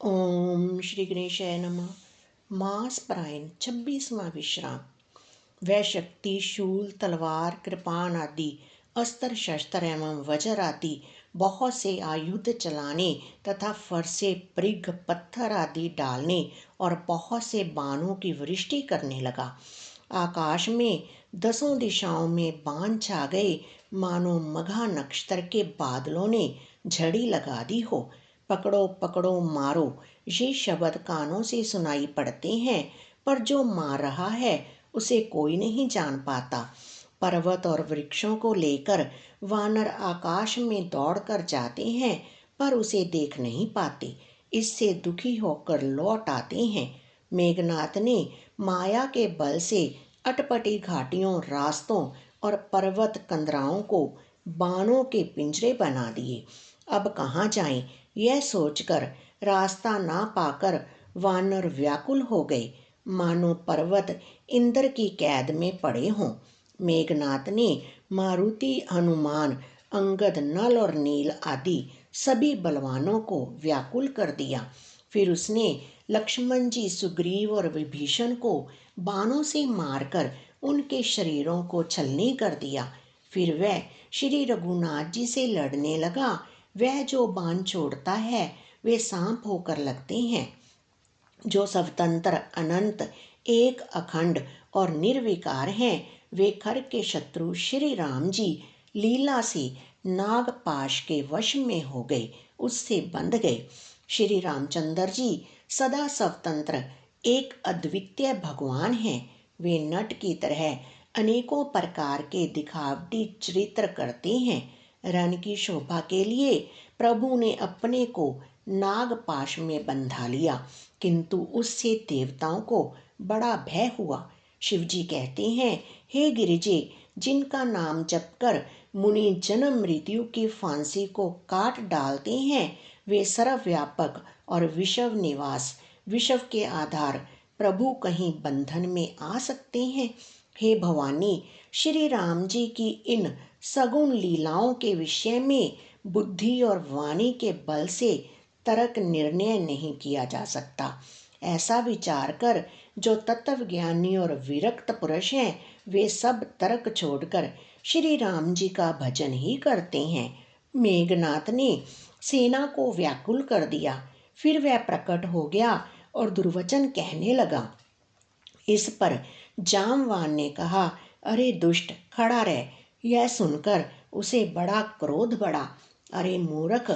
ओम श्री गणेशाय नमः। मास परायण 26वां विश्राम। वह शक्ति शूल तलवार कृपाण आदि अस्त्र शस्त्र एवं वज्र आदि बहुत से आयुध चलाने तथा फरसे पृग पत्थर आदि डालने और बहुत से बाणों की वृष्टि करने लगा। आकाश में 10 दिशाओं में बाण छा गए, मानो मघा नक्षत्र के बादलों ने झड़ी लगा दी हो। पकड़ो पकड़ो मारो, ये शब्द कानों से सुनाई पड़ते हैं, पर जो मार रहा है उसे कोई नहीं जान पाता। पर्वत और वृक्षों को लेकर वानर आकाश में दौड़कर जाते हैं, पर उसे देख नहीं पाते। इससे दुखी होकर लौट आते हैं। मेघनाथ ने माया के बल से अटपटी घाटियों, रास्तों और पर्वत कंदराओं को बाणों के पिंजरे बना दिए। अब कहाँ जाएं, यह सोचकर रास्ता ना पाकर वानर व्याकुल हो गए, मानो पर्वत इंद्र की कैद में पड़े हों। मेघनाथ ने मारुति, हनुमान, अंगद, नल और नील आदि सभी बलवानों को व्याकुल कर दिया। फिर उसने लक्ष्मण जी, सुग्रीव और विभीषण को बाणों से मारकर उनके शरीरों को छलनी कर दिया। फिर वह श्री रघुनाथ जी से लड़ने लगा। वह जो बाण छोड़ता है वे सांप होकर लगते हैं। जो स्वतंत्र, अनंत, एक, अखंड और निर्विकार हैं, वे खर के शत्रु श्री राम जी लीला से नागपाश के वश में हो गए, उससे बंध गए। श्री रामचंद्र जी सदा स्वतंत्र, एक अद्वितीय भगवान हैं। वे नट की तरह अनेकों प्रकार के दिखावटी चरित्र करते हैं। रण की शोभा के लिए प्रभु ने अपने को नागपाश में बंधा लिया, किंतु उससे देवताओं को बड़ा भय हुआ। शिवजी कहते हैं, हे गिरिजे, जिनका नाम जपकर मुनि जन्म मृत्यु की फांसी को काट डालते हैं, वे सर्वव्यापक और विषव निवास, विषव के आधार प्रभु कहीं बंधन में आ सकते हैं। हे भवानी, श्री राम जी की इन सगुण लीलाओं के विषय में बुद्धि और वाणी के बल से तर्क निर्णय नहीं किया जा सकता। ऐसा विचार कर जो तत्वज्ञानी और विरक्त पुरुष हैं, वे सब तर्क छोड़कर श्री राम जी का भजन ही करते हैं। मेघनाथ ने सेना को व्याकुल कर दिया। फिर वह प्रकट हो गया और दुर्वचन कहने लगा। इस पर जामवान ने कहा, अरे दुष्ट, खड़ा रह। यह सुनकर उसे बड़ा क्रोध बढ़ा। अरे मूर्ख,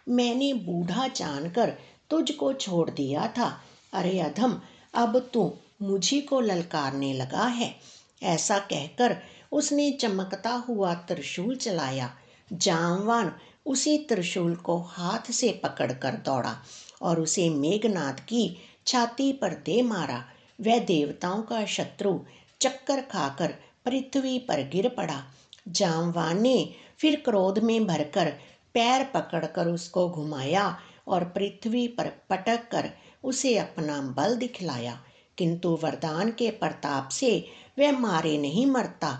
मैंने बूढ़ा जानकर तुझको छोड़ दिया था। अरे अधम, अब तू मुझी को ललकारने लगा है। ऐसा कहकर उसने चमकता हुआ त्रिशूल चलाया। जामवान उसी त्रिशूल को हाथ से पकड़कर दौड़ा और उसे मेघनाथ की छाती पर दे मारा। वह देवताओं का शत्रु चक्कर खाकर पृथ्वी पर गिर पड़ा। जामवान ने फिर क्रोध में भरकर पैर पकड़कर उसको घुमाया और पृथ्वी पर पटक कर उसे अपना बल दिखलाया, किंतु वरदान के प्रताप से वह मारे नहीं मरता।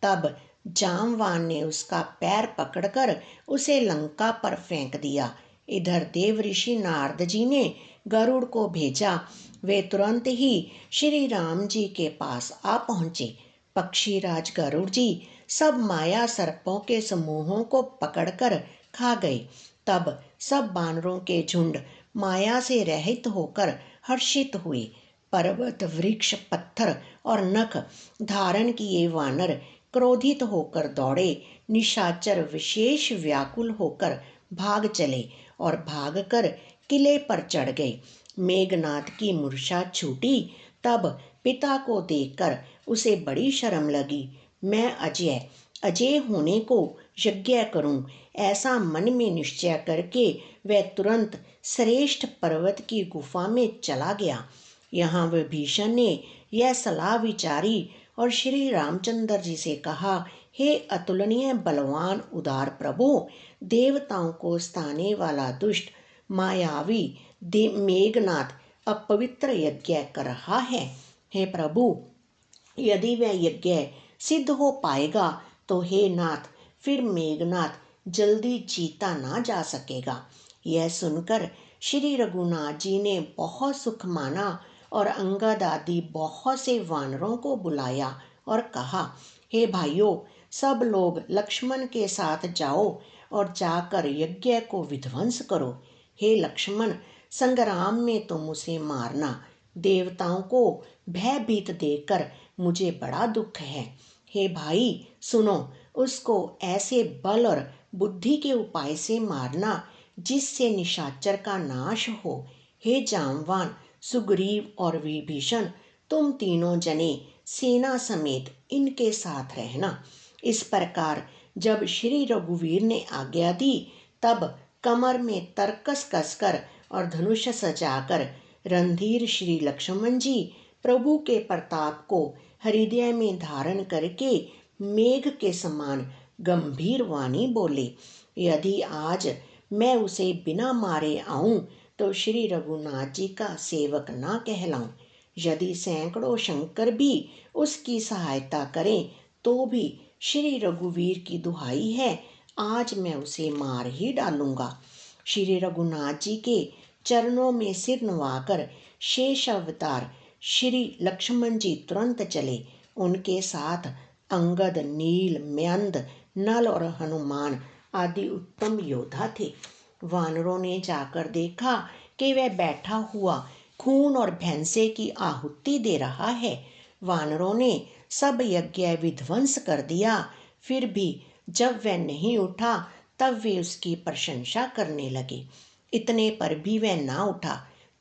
तब जामवान ने उसका पैर पकड़कर उसे लंका पर फेंक दिया। इधर देव ऋषि नारद जी ने गरुड़ को भेजा। वे तुरंत ही श्री राम जी के पास आ पहुँचे। पक्षीराज गरुड़ जी सब माया सर्पों के समूहों को पकड़कर खा गए। तब सब बानरों के झुंड माया से रहित होकर हर्षित हुए। पर्वत, वृक्ष, पत्थर और नख धारण किए वानर क्रोधित होकर दौड़े। निशाचर विशेष व्याकुल होकर भाग चले और भागकर किले पर चढ़ गए। मेघनाथ की मूर्छा छूटी। तब पिता को देखकर उसे बड़ी शर्म लगी। मैं अजय अजय होने को यज्ञ करूं, ऐसा मन में निश्चय करके वह तुरंत श्रेष्ठ पर्वत की गुफा में चला गया। यहाँ विभीषण ने यह सलाह विचारी और श्री रामचंद्र जी से कहा, हे अतुलनीय बलवान उदार प्रभु, देवताओं को स्थाने वाला दुष्ट मायावी मेघनाथ अपवित्र यज्ञ कर रहा है। हे प्रभु, यदि वह यज्ञ सिद्ध हो पाएगा तो हे नाथ, फिर मेघनाथ जल्दी जीता ना जा सकेगा। यह सुनकर श्री रघुनाथ जी ने बहुत सुख माना और अंगद आदि बहुत से वानरों को बुलाया और कहा, हे भाइयों, सब लोग लक्ष्मण के साथ जाओ और जाकर यज्ञ को विध्वंस करो। हे लक्ष्मण, संग्राम में तुम उसे मारना। देवताओं को भयभीत देखकर मुझे बड़ा दुख है। हे भाई सुनो, उसको ऐसे बल और बुद्धि के उपाय से मारना जिससे निशाचर का नाश हो। हे जामवान, सुग्रीव और विभीषण, तुम तीनों जने सेना समेत इनके साथ रहना। इस प्रकार जब श्री रघुवीर ने आज्ञा दी, तब कमर में तरकस कसकर और धनुष सजाकर रणधीर श्री लक्ष्मण जी प्रभु के प्रताप को हृदय में धारण करके मेघ के समान गंभीर वाणी बोले, यदि आज मैं उसे बिना मारे आऊं तो श्री रघुनाथ जी का सेवक ना कहलाऊं। यदि सैकड़ों शंकर भी उसकी सहायता करें तो भी श्री रघुवीर की दुहाई है, आज मैं उसे मार ही डालूंगा। श्री रघुनाथ जी के चरणों में सिर नवाकर शेष अवतार श्री लक्ष्मण जी तुरंत चले। उनके साथ अंगद, नील, म्यंद, नल और हनुमान आदि उत्तम योद्धा थे। वानरों ने जाकर देखा कि वह बैठा हुआ खून और भैंसे की आहुति दे रहा है। वानरों ने सब यज्ञ विध्वंस कर दिया, फिर भी जब वह नहीं उठा तब वे उसकी प्रशंसा करने लगे। इतने पर भी वह ना उठा,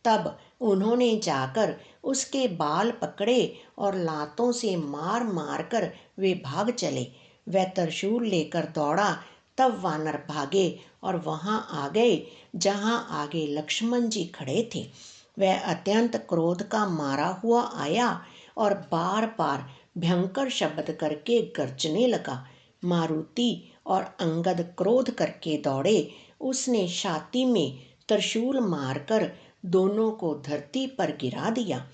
तब उन्होंने जाकर उसके बाल पकड़े और लातों से मार मार कर वे भाग चले। वह त्रिशूल लेकर दौड़ा, तब वानर भागे और वहां आ गए जहां आगे लक्ष्मण जी खड़े थे। वह अत्यंत क्रोध का मारा हुआ आया और बार बार भयंकर शब्द करके गर्जने लगा। मारुति और अंगद क्रोध करके दौड़े। उसने छाती में त्रिशूल मारकर दोनों को धरती पर गिरा दिया।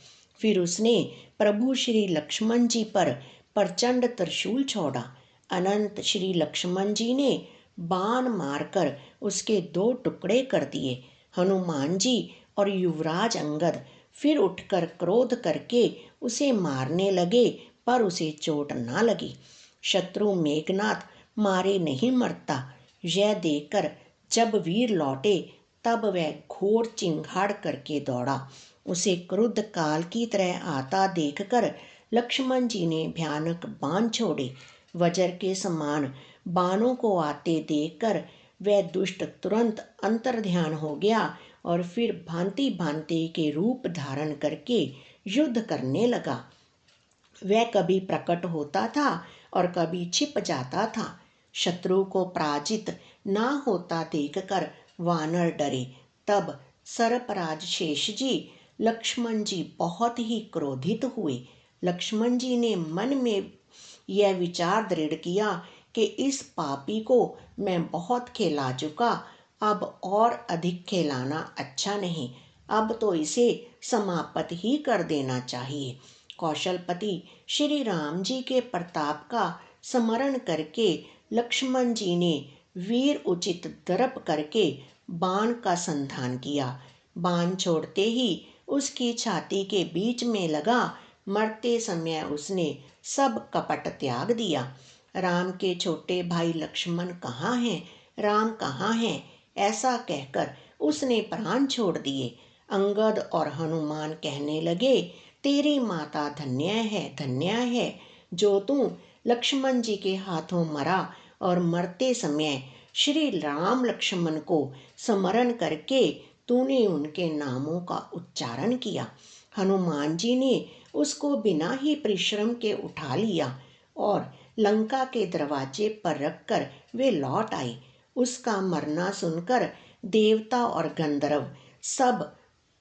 फिर उसने प्रभु श्री लक्ष्मण जी पर प्रचंड त्रिशूल छोड़ा। अनंत श्री लक्ष्मण जी ने बाण मारकर उसके दो टुकड़े कर दिए। हनुमान जी और युवराज अंगद फिर उठकर क्रोध करके उसे मारने लगे, पर उसे चोट ना लगी। शत्रु मेघनाथ मारे नहीं मरता, यह देखकर जब वीर लौटे तब वह घोर चिंगाड़ करके दौड़ा। उसे क्रुद्ध काल की तरह आता देखकर लक्ष्मण जी ने भयानक बाण छोड़े। वज्र के समान बाणों को आते देखकर वह दुष्ट तुरंत अंतर्ध्यान हो गया और फिर भांति भांति के रूप धारण करके युद्ध करने लगा। वह कभी प्रकट होता था और कभी छिप जाता था। शत्रु को पराजित ना होता देखकर वानर डरे। तब सर्पराज शेष जी, लक्ष्मण जी बहुत ही क्रोधित हुए। लक्ष्मण जी ने मन में यह विचार दृढ़ किया कि इस पापी को मैं बहुत खेला चुका, अब और अधिक खेलाना अच्छा नहीं। अब तो इसे समाप्त ही कर देना चाहिए। कौशलपति श्री राम जी के प्रताप का स्मरण करके लक्ष्मण जी ने वीर उचित दर्प करके बाण का संधान किया। बाण छोड़ते ही उसकी छाती के बीच में लगा। मरते समय उसने सब कपट त्याग दिया। राम के छोटे भाई लक्ष्मण कहाँ हैं, राम कहाँ हैं, ऐसा कहकर उसने प्राण छोड़ दिए। अंगद और हनुमान कहने लगे, तेरी माता धन्य है जो तू लक्ष्मण जी के हाथों मरा और मरते समय श्री राम लक्ष्मण को स्मरण करके तूने उनके नामों का उच्चारण किया। हनुमान जी ने उसको बिना ही परिश्रम के उठा लिया और लंका के दरवाजे पर रखकर वे लौट आए। उसका मरना सुनकर देवता और गंधर्व सब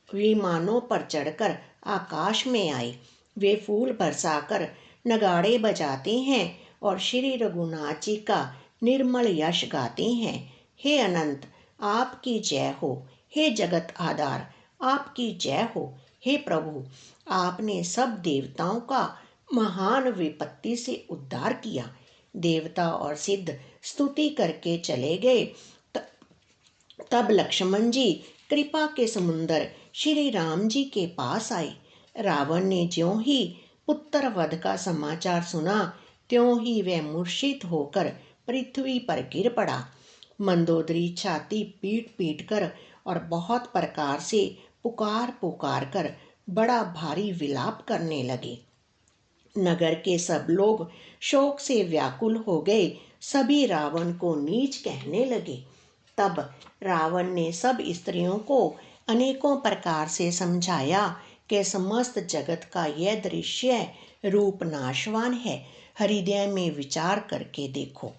विमानों पर चढ़कर आकाश में आए। वे फूल बरसाकर नगाड़े बजाते हैं और श्री रघुनाथ जी का निर्मल यश गाते हैं। हे अनंत, आपकी जय हो। हे जगत आधार, आपकी जय हो। हे प्रभु, आपने सब देवताओं का महान विपत्ति से उद्धार किया। देवता और सिद्ध स्तुति करके चले गए। तब लक्ष्मण जी कृपा के समुंदर श्री राम जी के पास आए। रावण ने ज्यों ही पुत्र वध का समाचार सुना, त्यों ही वह मूर्छित होकर पृथ्वी पर गिर पड़ा। मंदोदरी छाती पीट पीट कर और बहुत प्रकार से पुकार पुकार कर बड़ा भारी विलाप करने लगे। नगर के सब लोग शोक से व्याकुल हो गए। सभी रावण को नीच कहने लगे। तब रावण ने सब स्त्रियों को अनेकों प्रकार से समझाया कि समस्त जगत का यह दृश्य रूप नाशवान है, हृदय में विचार करके देखो।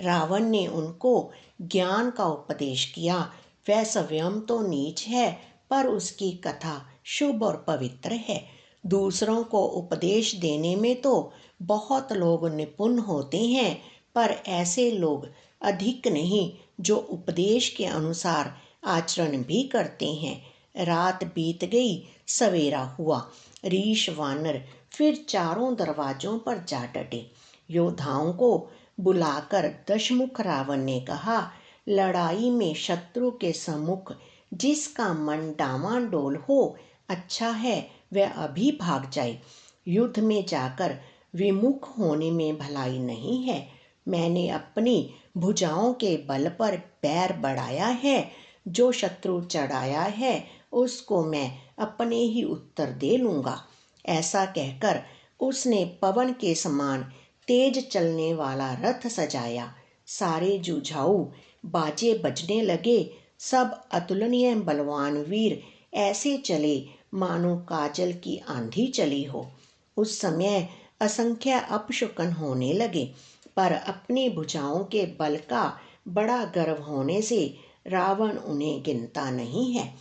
रावण ने उनको ज्ञान का उपदेश किया। वह स्वयं तो नीच है, पर उसकी कथा शुभ और पवित्र है। दूसरों को उपदेश देने में तो बहुत लोग निपुण होते हैं, पर ऐसे लोग अधिक नहीं जो उपदेश के अनुसार आचरण भी करते हैं। रात बीत गई, सवेरा हुआ। ऋष वानर फिर चारों दरवाजों पर जा डटे। योद्धाओं को बुलाकर दशमुख रावण ने कहा, लड़ाई में शत्रु के सम्मुख जिसका मन डामाडोल हो, अच्छा है वह अभी भाग जाए। युद्ध में जाकर विमुख होने में भलाई नहीं है। मैंने अपनी भुजाओं के बल पर पैर बढ़ाया है। जो शत्रु चढ़ाया है उसको मैं अपने ही उत्तर दे लूँगा। ऐसा कहकर उसने पवन के समान तेज चलने वाला रथ सजाया। सारे जुझाऊ बाजे बजने लगे। सब अतुलनीय बलवान वीर ऐसे चले मानो काजल की आंधी चली हो। उस समय असंख्य अपशकुन होने लगे, पर अपनी भुजाओं के बल का बड़ा गर्व होने से रावण उन्हें गिनता नहीं है।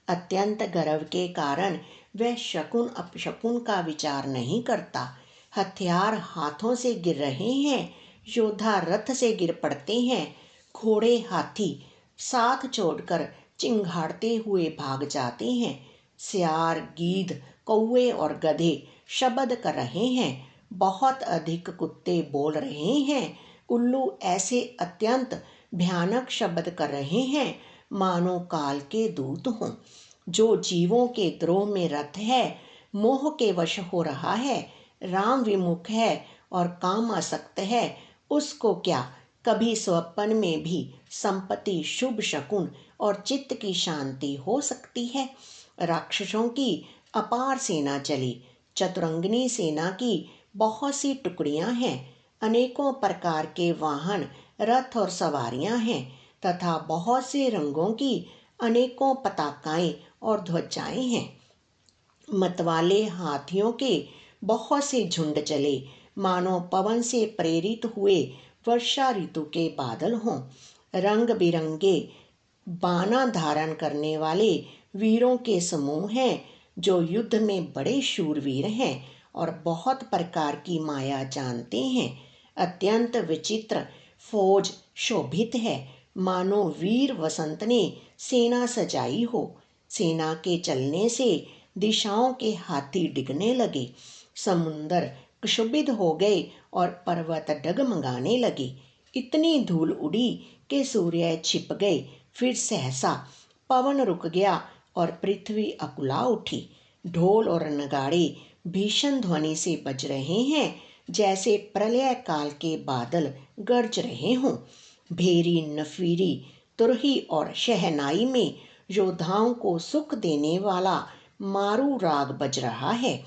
अत्यंत गर्व के कारण वह शकुन अपशकुन का विचार नहीं करता। हथियार हाथों से गिर रहे हैं, योद्धा रथ से गिर पड़ते हैं, घोड़े हाथी साथ छोड़कर चिंघाड़ते हुए भाग जाते हैं। सियार गीध कौवे और गधे शब्द कर रहे हैं। बहुत अधिक कुत्ते बोल रहे हैं। उल्लू ऐसे अत्यंत भयानक शब्द कर रहे हैं मानो काल के दूत हों। जो जीवों के द्रोह में रत है, मोह के वश हो रहा है, राम विमुख है और काम आसक्त है, उसको क्या कभी स्वप्न में भी संपत्ति, शुभ शकुन और चित्त की शांति हो सकती है। राक्षसों की अपार सेना चली। चतुरंगिनी सेना की बहुत सी टुकड़ियां हैं। अनेकों प्रकार के वाहन, रथ और सवारियां हैं तथा बहुत से रंगों की अनेकों पताकाएं और ध्वजाएं हैं। मतवाले हाथियों के बहुत से झुंड चले, मानो पवन से प्रेरित हुए वर्षा ऋतु के बादल हों। रंग बिरंगे बाना धारण करने वाले वीरों के समूह हैं, जो युद्ध में बड़े शूरवीर हैं और बहुत प्रकार की माया जानते हैं। अत्यंत विचित्र फौज शोभित है, मानो वीर वसंत ने सेना सजाई हो। सेना के चलने से दिशाओं के हाथी डिगने लगे। समुंदर क्षुब्ध हो गए और पर्वत डगमगाने लगे। इतनी धूल उड़ी कि सूर्य छिप गए। फिर सहसा पवन रुक गया और पृथ्वी अकुला उठी। ढोल और नगाड़े भीषण ध्वनि से बज रहे हैं, जैसे प्रलय काल के बादल गरज रहे हों। भेरी, नफीरी, तुरही और शहनाई में योद्धाओं को सुख देने वाला मारू राग बज रहा है।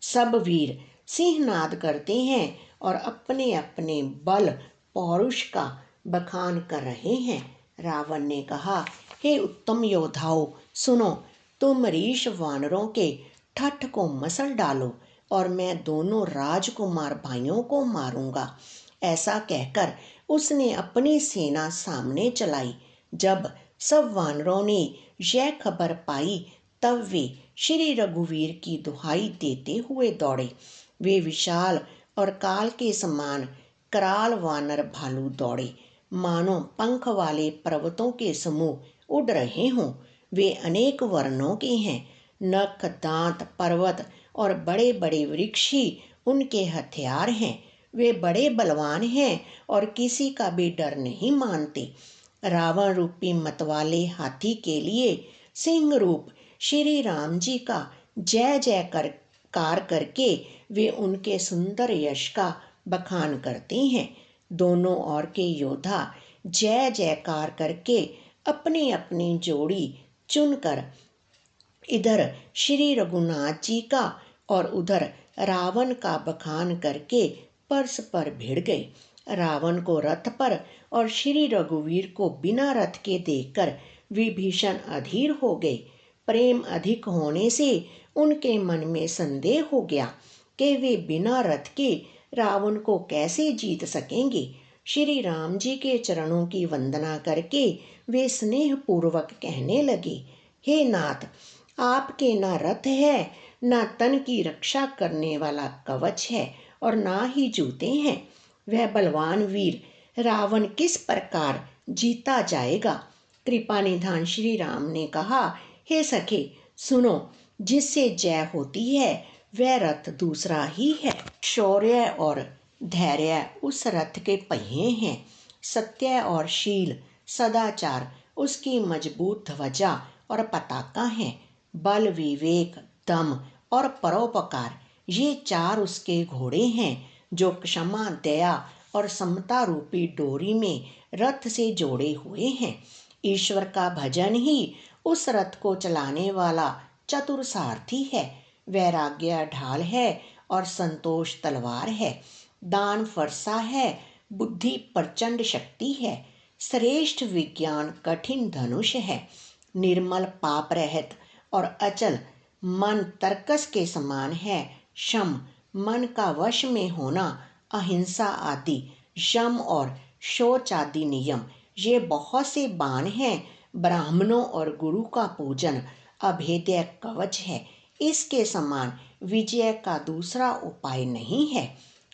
सब वीर सिंहनाद करते हैं और अपने अपने बल पौरुष का बखान कर रहे हैं। रावण ने कहा, हे उत्तम योद्धाओं, सुनो, तुम ऋष वानरों के ठठ को मसल डालो और मैं दोनों राजकुमार भाइयों को मारूंगा। ऐसा कहकर उसने अपनी सेना सामने चलाई। जब सब वानरों ने यह खबर पाई, तब वे श्री रघुवीर की दुहाई देते हुए दौड़े। वे विशाल और काल के समान कराल वानर भालू दौड़े, मानो पंख वाले पर्वतों के समूह उड़ रहे हों। वे अनेक वर्णों के हैं। नख, दांत, पर्वत और बड़े बड़े वृक्ष ही उनके हथियार हैं। वे बड़े बलवान हैं और किसी का भी डर नहीं मानते। रावण रूपी मतवाले हाथी के लिए सिंह रूप श्री राम जी का जय जयकार करके वे उनके सुंदर यश का बखान करते हैं। दोनों ओर के योद्धा जय जयकार करके अपनी अपनी जोड़ी चुनकर इधर श्री रघुनाथ जी का और उधर रावण का बखान करके परस्पर भिड़ गए। रावण को रथ पर और श्री रघुवीर को बिना रथ के देखकर विभीषण अधीर हो गए। प्रेम अधिक होने से उनके मन में संदेह हो गया कि वे बिना रथ के रावण को कैसे जीत सकेंगे। श्री राम जी के चरणों की वंदना करके वे स्नेह पूर्वक कहने लगे, हे नाथ, आपके ना रथ है, ना तन की रक्षा करने वाला कवच है और ना ही जूते हैं। वह बलवान वीर रावण किस प्रकार जीता जाएगा। कृपा निधान श्री राम ने कहा, हे सखे सुनो, जिससे जय होती है वह रथ दूसरा ही है। शौर्य और धैर्य उस रथ के पहिए हैं। सत्य और शील सदाचार उसकी मजबूत ध्वजा और पताका है। बल विवेक दम और परोपकार ये चार उसके घोड़े हैं, जो क्षमा दया और समता रूपी डोरी में रथ से जोड़े हुए हैं। ईश्वर का भजन ही उस रथ को चलाने वाला चतुर सारथी है। वैराग्य ढाल है और संतोष तलवार है। दान फरसा है, बुद्धि प्रचंड शक्ति है। श्रेष्ठ विज्ञान कठिन धनुष है। निर्मल पाप रहित और अचल मन तर्कस के समान है। शम मन का वश में होना, अहिंसा आदि शम और शौच आदि नियम ये बहुत से बाण हैं। ब्राह्मणों और गुरु का पूजन अभेद्य कवच है। इसके समान विजय का दूसरा उपाय नहीं है।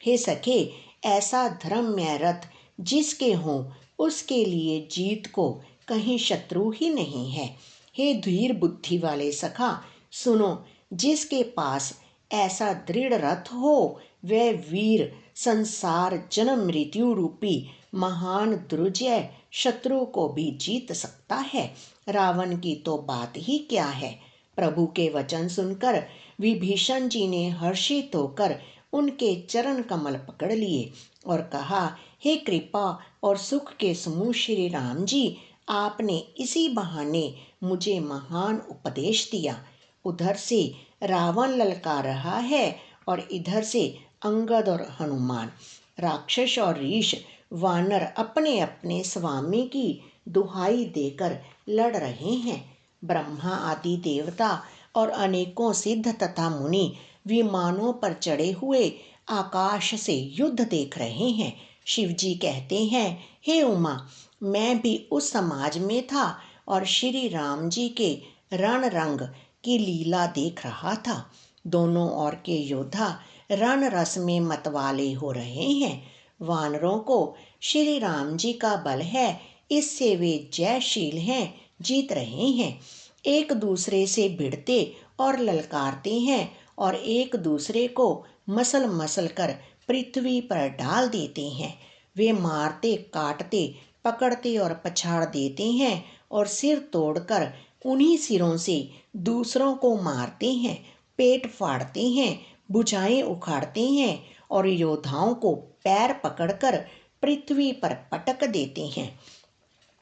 हे सखे, ऐसा धर्ममय रथ जिसके हों उसके लिए जीत को कहीं शत्रु ही नहीं है। हे धीर बुद्धि वाले सखा सुनो, जिसके पास ऐसा दृढ़ रथ हो वह वीर संसार जन्म मृत्यु रूपी महान दुर्जय शत्रु को भी जीत सकता है। रावण की तो बात ही क्या है। प्रभु के वचन सुनकर विभीषण जी ने हर्षित होकर उनके चरण कमल पकड़ लिए और कहा, हे कृपा और सुख के समूह श्री राम जी, आपने इसी बहाने मुझे महान उपदेश दिया। उधर से रावण ललकार रहा है और इधर से अंगद और हनुमान, राक्षस और ऋष वानर अपने अपने स्वामी की दुहाई देकर लड़ रहे हैं। ब्रह्मा आदि देवता और अनेकों सिद्ध तथा मुनि विमानों पर चढ़े हुए आकाश से युद्ध देख रहे हैं। शिवजी कहते हैं, हे उमा, मैं भी उस समाज में था और श्री राम जी के रण रंग की लीला देख रहा था। दोनों ओर के योद्धा रण रस में मतवाले हो रहे हैं। वानरों को श्री राम जी का बल है, इससे वे जयशील हैं, जीत रहे हैं। एक दूसरे से भिड़ते और ललकारते हैं और एक दूसरे को मसल मसल कर पृथ्वी पर डाल देते हैं। वे मारते काटते पकड़ते और पछाड़ देते हैं और सिर तोड़कर उन्हीं सिरों से दूसरों को मारते हैं, पेट फाड़ते हैं, भुजाएं उखाड़ते हैं और योद्धाओं को पैर पकड़कर पृथ्वी पर पटक देते हैं।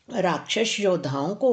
राक्षस योद्धाओं को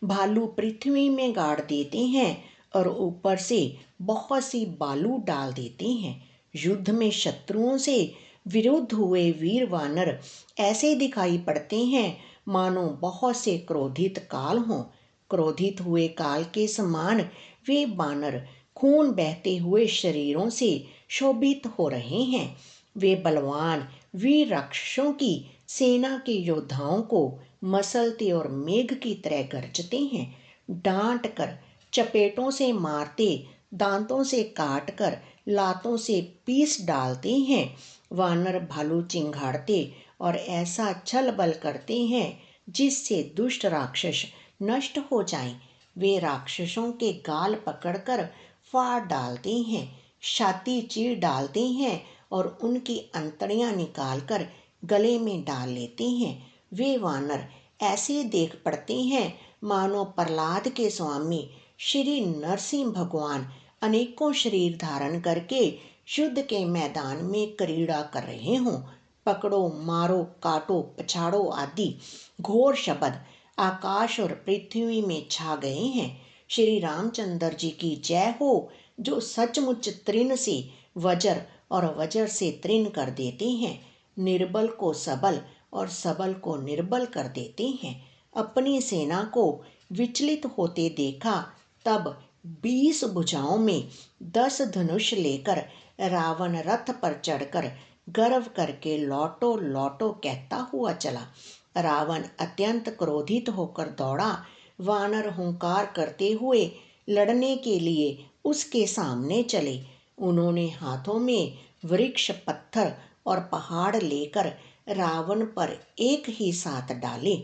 भालू पृथ्वी में गाड़ देते हैं और ऊपर से बहुत सी बालू डाल देते हैं। युद्ध में शत्रुओं से विरुद्ध हुए वीर वानर ऐसे दिखाई पड़ते हैं मानो बहुत से क्रोधित काल हों। क्रोधित हुए काल के समान वे वानर खून बहते हुए शरीरों से शोभित हो रहे हैं। वे बलवान वीर राक्षसों की सेना के योद्धाओं को मसलते और मेघ की तरह गरजते हैं। डांट कर, चपेटों से मारते, दांतों से काट कर, लातों से पीस डालते हैं। वानर भालू चिंघाड़ते और ऐसा छल बल करते हैं जिससे दुष्ट राक्षस नष्ट हो जाएं। वे राक्षसों के गाल पकड़कर फाड़ डालते हैं, छाती चीर डालते हैं और उनकी अंतड़ियां निकालकर गले में डाल लेते हैं। वे वानर ऐसे देख पड़ते हैं मानो प्रहलाद के स्वामी श्री नरसिंह भगवान अनेकों शरीर धारण करके युद्ध के मैदान में क्रीड़ा कर रहे हों। पकड़ो, मारो, काटो, पछाड़ो आदि घोर शब्द आकाश और पृथ्वी में छा गए हैं। श्री रामचंद्र जी की जय हो, जो सचमुच तृण से वज्र और वज्र से तृण कर देते हैं, निर्बल को सबल और सबल को निर्बल कर देते हैं। अपनी सेना को विचलित होते देखा तब 20 भुजाओं में 10 धनुष लेकर रावण रथ पर चढ़कर गर्व करके लौटो लौटो कहता हुआ चला। रावण अत्यंत क्रोधित होकर दौड़ा। वानर हुंकार करते हुए लड़ने के लिए उसके सामने चले। उन्होंने हाथों में वृक्ष, पत्थर और पहाड़ लेकर रावण पर एक ही साथ डाले।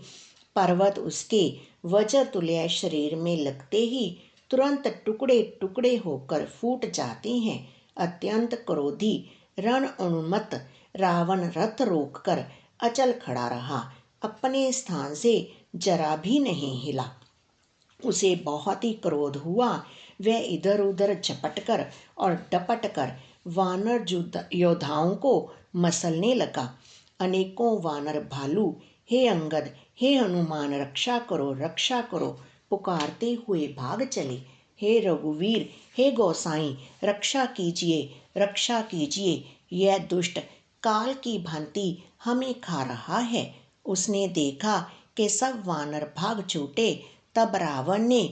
पर्वत उसके वज्र तुल्य शरीर में लगते ही तुरंत टुकड़े टुकड़े होकर फूट जाते हैं। अत्यंत क्रोधी रण उन्मत्त रावण रथ रोककर अचल खड़ा रहा, अपने स्थान से जरा भी नहीं हिला। उसे बहुत ही क्रोध हुआ। वह इधर उधर झपटकर और डपटकर वानर योद्धाओं को मसलने लगा। अनेकों वानर भालू हे अंगद, हे हनुमान, रक्षा करो पुकारते हुए भाग चले। हे रघुवीर, हे गोसाई, रक्षा कीजिए, यह दुष्ट काल की भांति हमें खा रहा है। उसने देखा कि सब वानर भाग छूटे। तब रावण ने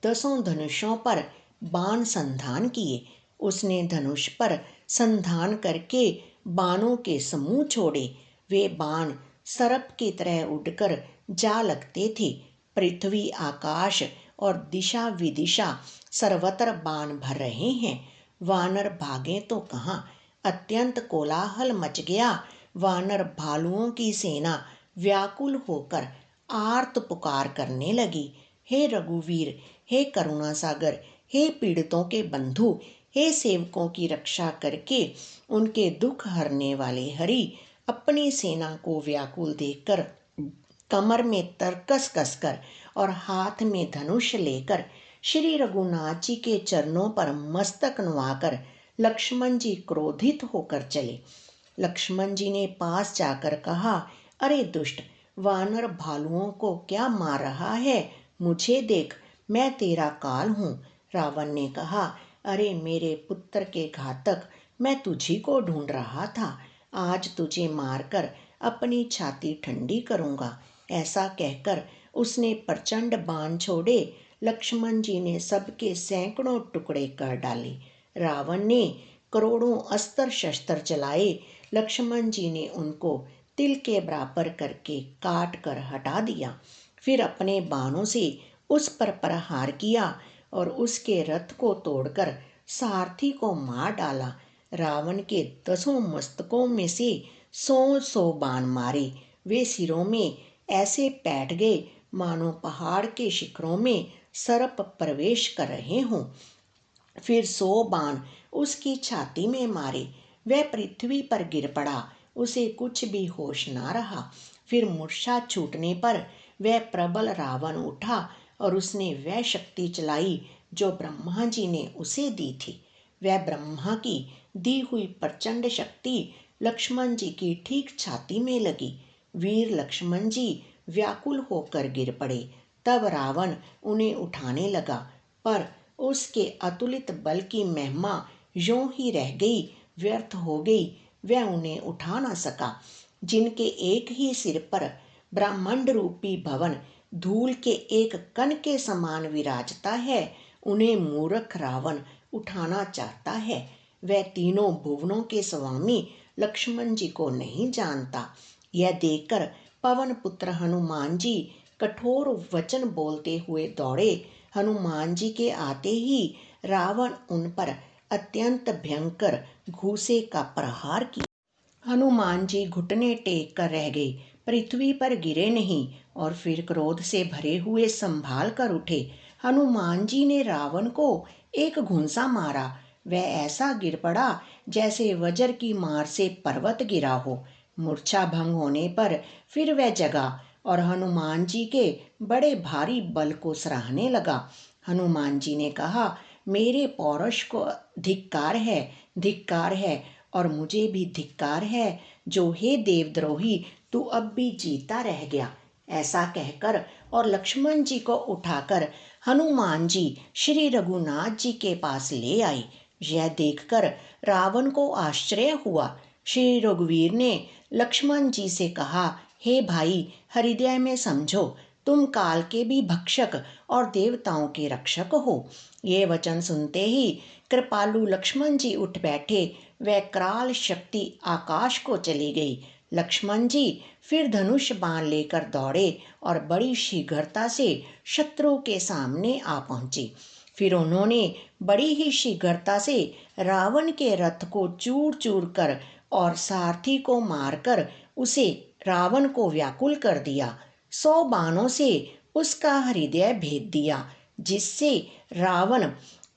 10 धनुषों पर बाण संधान किए। उसने धनुष पर संधान करके बाणों के समूह छोड़े। वे बाण सर्प की तरह उड़कर जा लगते थे। पृथ्वी, आकाश और दिशा विदिशा सर्वत्र बाण भर रहे हैं। वानर भागे तो कहाँ, अत्यंत कोलाहल मच गया। वानर भालुओं की सेना व्याकुल होकर आर्त पुकार करने लगी। हे रघुवीर, हे करुणा सागर, हे पीड़ितों के बंधु, हे सेवकों की रक्षा करके उनके दुख हरने वाले हरि, अपनी सेना को व्याकुल देखकर कमर में तरकस कसकर और हाथ में धनुष लेकर श्री रघुनाथ जी के चरणों पर मस्तक नुआकर लक्ष्मण जी क्रोधित होकर चले। लक्ष्मण जी ने पास जाकर कहा, अरे दुष्ट, वानर भालुओं को क्या मार रहा है? मुझे देख, मैं तेरा काल हूँ। रावण ने कहा, अरे मेरे पुत्र के घातक, मैं तुझी को ढूंढ रहा था। आज तुझे मारकर अपनी छाती ठंडी करूँगा। ऐसा कहकर उसने प्रचंड बाण छोड़े। लक्ष्मण जी ने सबके सैकड़ों टुकड़े कर डाले। रावण ने करोड़ों अस्त्र शस्त्र चलाए। लक्ष्मण जी ने उनको तिल के बराबर करके काट कर हटा दिया। फिर अपने बाणों से उस पर प्रहार किया और उसके रथ को तोड़कर सारथी को मार डाला। रावण के 10 मस्तकों में से 100 बाण मारे। वे सिरों में ऐसे बैठ गए मानो पहाड़ के शिखरों में सर्प प्रवेश कर रहे हों। फिर 100 बाण उसकी छाती में मारे। वह पृथ्वी पर गिर पड़ा। उसे कुछ भी होश ना रहा। फिर मूर्छा छूटने पर वह प्रबल रावण उठा और उसने वह शक्ति चलाई जो ब्रह्मा जी ने उसे दी थी। वह ब्रह्मा की दी हुई प्रचंड शक्ति लक्ष्मण जी की ठीक छाती में लगी। वीर लक्ष्मण जी व्याकुल होकर गिर पड़े। तब रावण उन्हें उठाने लगा, पर उसके अतुलित बल की महिमा यों ही रह गई, व्यर्थ हो गई। वह उन्हें उठा न सका। जिनके एक ही सिर पर ब्रह्मांड रूपी भवन धूल के एक कण के समान विराजता है, उन्हें मूर्ख रावण उठाना चाहता है। वह तीनों भुवनों के स्वामी लक्ष्मण जी को नहीं जानता। यह देखकर पवन पुत्र हनुमान जी कठोर वचन बोलते हुए दौड़े। हनुमान जी के आते ही रावण उन पर अत्यंत भयंकर घूसे का प्रहार किया। हनुमान जी घुटने टेक कर रह गए, पृथ्वी पर गिरे नहीं और फिर क्रोध से भरे हुए संभाल कर उठे। हनुमान जी ने रावण को एक घूंसा मारा। वह ऐसा गिर पड़ा जैसे वज्र की मार से पर्वत गिरा हो। मूर्छा भंग होने पर फिर वह जगा और हनुमान जी के बड़े भारी बल को सराहने लगा। हनुमान जी ने कहा, मेरे पौरुष को धिक्कार है और मुझे भी धिक्कार है जो हे देवद्रोही तू अब भी जीता रह गया। ऐसा कहकर और लक्ष्मण जी को उठाकर हनुमान जी श्री रघुनाथ जी के पास ले आए। यह देखकर रावण को आश्चर्य हुआ। श्री रघुवीर ने लक्ष्मण जी से कहा, हे भाई, हृदय में समझो, तुम काल के भी भक्षक और देवताओं के रक्षक हो। ये वचन सुनते ही कृपालु लक्ष्मण जी उठ बैठे। वह कराल शक्ति आकाश को चली गई। लक्ष्मण जी फिर धनुष बाण लेकर दौड़े और बड़ी शीघ्रता से शत्रु के सामने आ पहुंचे। फिर उन्होंने बड़ी ही शीघ्रता से रावण के रथ को चूर चूर कर और सारथी को मारकर उसे रावण को व्याकुल कर दिया। 100 बाणों से उसका हृदय भेद दिया, जिससे रावण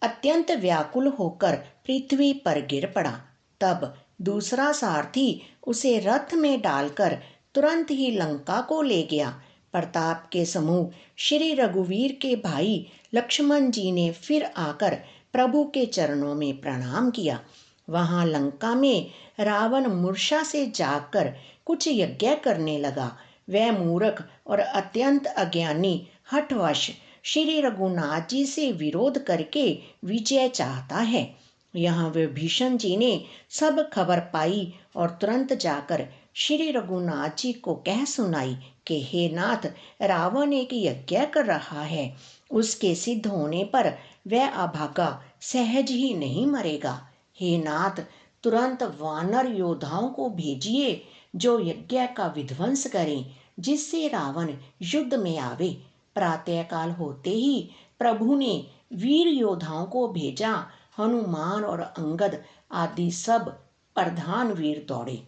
अत्यंत व्याकुल होकर पृथ्वी पर गिर पड़ा। तब दूसरा सारथी उसे रथ में डालकर तुरंत ही लंका को ले गया। प्रताप के समूह श्री रघुवीर के भाई लक्ष्मण जी ने फिर आकर प्रभु के चरणों में प्रणाम किया। वहां लंका में रावण मूर्छा से जागकर कुछ यज्ञ करने लगा। वह मूर्ख और अत्यंत अज्ञानी हठवश श्री रघुनाथ जी से विरोध करके विजय चाहता है। यहाँ विभीषण जी ने सब खबर पाई और तुरंत जाकर श्री रघुनाथ जी को कह सुनाई कि हे नाथ, रावण एक यज्ञ कर रहा है। उसके सिद्ध होने पर वह अभागा सहज ही नहीं मरेगा। हे नाथ, तुरंत वानर योद्धाओं को भेजिए जो यज्ञ का विध्वंस करें, जिससे रावण युद्ध में आवे। प्रातःकाल होते ही प्रभु ने वीर योद्धाओं को भेजा। हनुमान और अंगद आदि सब प्रधान वीर दौड़े।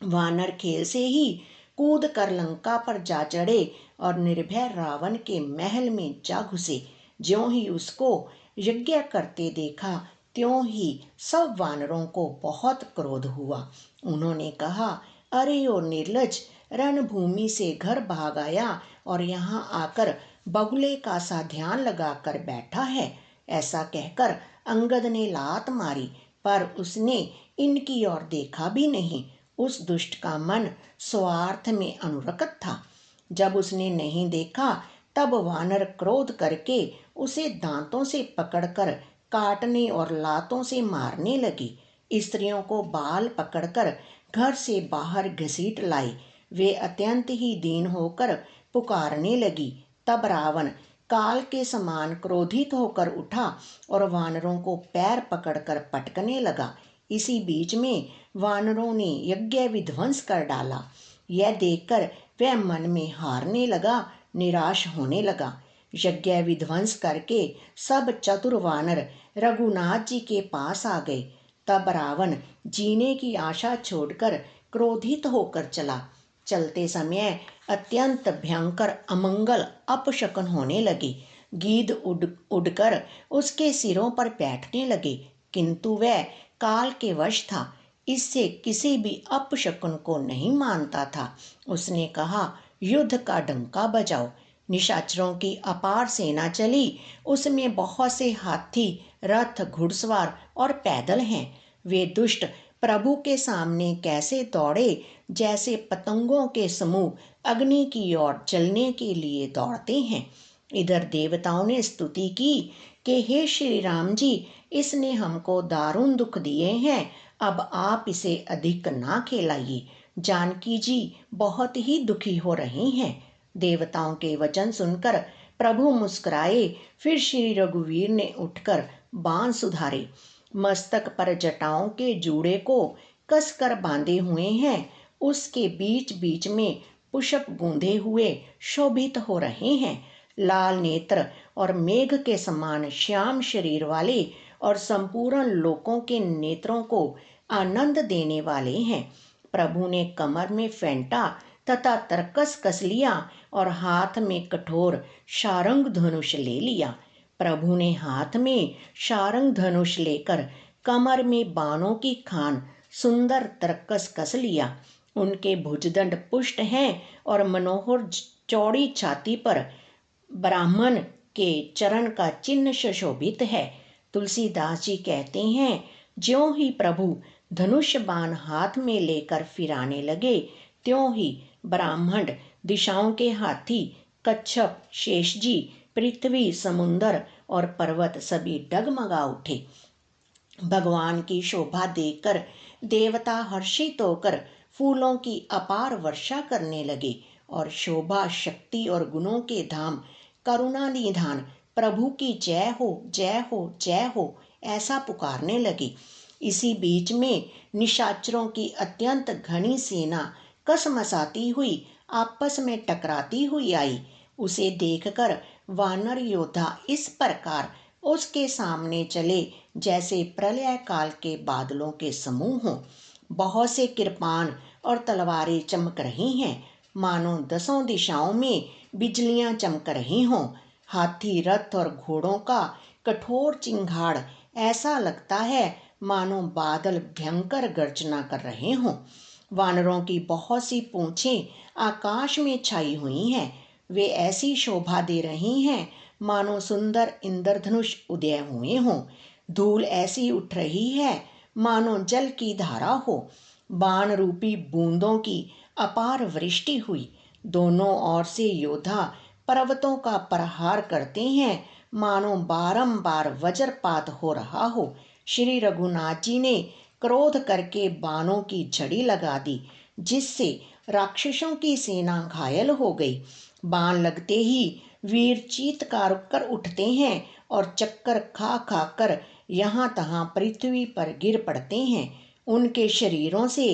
वानर खेल से ही कूद कर लंका पर जा चढ़े और निर्भय रावण के महल में जा घुसे। ज्यों ही उसको यज्ञ करते देखा, त्यों ही सब वानरों को बहुत क्रोध हुआ। उन्होंने कहा, अरे ओ निर्लज, रणभूमि से घर भाग आया और यहाँ आकर बगुले का सा ध्यान लगाकर बैठा है। ऐसा कहकर अंगद ने लात मारी, पर उसने इनकी ओर देखा भी नहीं। उस दुष्ट का मन स्वार्थ में अनुरक्त था। जब उसने नहीं देखा, तब वानर क्रोध करके उसे दांतों से पकड़कर काटने और लातों से मारने लगी। स्त्रियों को बाल पकड़कर घर से बाहर घसीट लाई। वे अत्यंत ही दीन होकर पुकारने लगी। तब रावण काल के समान क्रोधित होकर उठा और वानरों को पैर पकड़कर पटकने लगा। इसी बीच में वानरों ने यज्ञ विध्वंस कर डाला। यह देखकर वह मन में हारने लगा, निराश होने लगा। यज्ञ विध्वंस करके सब चतुर वानर रघुनाथ जी के पास आ गए। तब रावण जीने की आशा छोड़कर क्रोधित होकर चला। चलते समय अत्यंत भयंकर अमंगल अपशकुन होने लगे। गीध उड़कर उसके सिरों पर बैठने लगे, किंतु वह काल के वश था, इससे किसी भी अपशकुन को नहीं मानता था। उसने कहा, युद्ध का डंका बजाओ। निशाचरों की अपार सेना चली। उसमें बहुत से हाथी, रथ, घुड़सवार और पैदल हैं। वे दुष्ट प्रभु के सामने कैसे दौड़े, जैसे पतंगों के समूह अग्नि की ओर चलने के लिए दौड़ते हैं। इधर देवताओं ने स्तुति की कि हे श्री राम जी, इसने हमको दारुण दुख दिए हैं, अब आप इसे अधिक ना खेलाइए। जानकी जी बहुत ही दुखी हो रही हैं। देवताओं के वचन सुनकर प्रभु मुस्कुराए। फिर श्री रघुवीर ने उठकर बाण सुधारे। मस्तक पर जटाओं के जूड़े को कसकर बांधे हुए हैं। उसके बीच बीच में पुष्प गूंधे हुए शोभित हो रहे हैं। लाल नेत्र और मेघ के समान श्याम शरीर वाले और संपूर्ण लोकों के नेत्रों को आनंद देने वाले हैं। प्रभु ने कमर में फेंटा तथा तरकस कस लिया और हाथ में कठोर शारंग धनुष ले लिया। प्रभु ने हाथ में शारंग धनुष लेकर कमर में बाणों की खान सुंदर तरकस कस लिया। उनके भुजदंड पुष्ट हैं और मनोहर चौड़ी छाती पर ब्राह्मण के चरण का चिन्ह सुशोभित है। तुलसीदास जी कहते हैं, ज्यों ही प्रभु धनुष बाण हाथ में लेकर फिराने लगे, त्यों ही ब्राह्मण दिशाओं के हाथी कच्छप, शेषजी, पृथ्वी, समुंदर और पर्वत सभी डगमगा उठे। भगवान की शोभा देखकर देवता हर्षित होकर फूलों की अपार वर्षा करने लगे और शोभा, शक्ति और गुणों के धाम करुणा निधान प्रभु की जय हो, जय हो, जय हो ऐसा पुकारने लगे। इसी बीच में निशाचरों की अत्यंत घनी सेना कसमसाती हुई आपस में टकराती हुई आई। उसे देखकर वानर योद्धा इस प्रकार उसके सामने चले जैसे प्रलय काल के बादलों के समूह हों। बहुत से कृपाण और तलवारें चमक रही हैं, मानो दसों दिशाओं में बिजलियां चमक रही हों। हाथी, रथ और घोड़ों का कठोर चिंगाड़ ऐसा लगता है मानो बादल भयंकर गर्जना कर रहे हों। वानरों की बहुत सी पूंछें आकाश में छाई हुई हैं। वे ऐसी शोभा दे रही हैं मानो सुंदर इंद्रधनुष उदय हुए हों। धूल ऐसी उठ रही है मानो जल की धारा हो। बाण रूपी बूंदों की अपार वृष्टि हुई। दोनों ओर से योद्धा पर्वतों का प्रहार करते हैं मानो बारंबार वज्रपात हो रहा हो। श्री रघुनाथ जी ने क्रोध करके बाणों की झड़ी लगा दी, जिससे राक्षसों की सेना घायल हो गई। बाण लगते ही वीर चीत्कार कर उठते हैं और चक्कर खा खा कर यहाँ तहाँ पृथ्वी पर गिर पड़ते हैं। उनके शरीरों से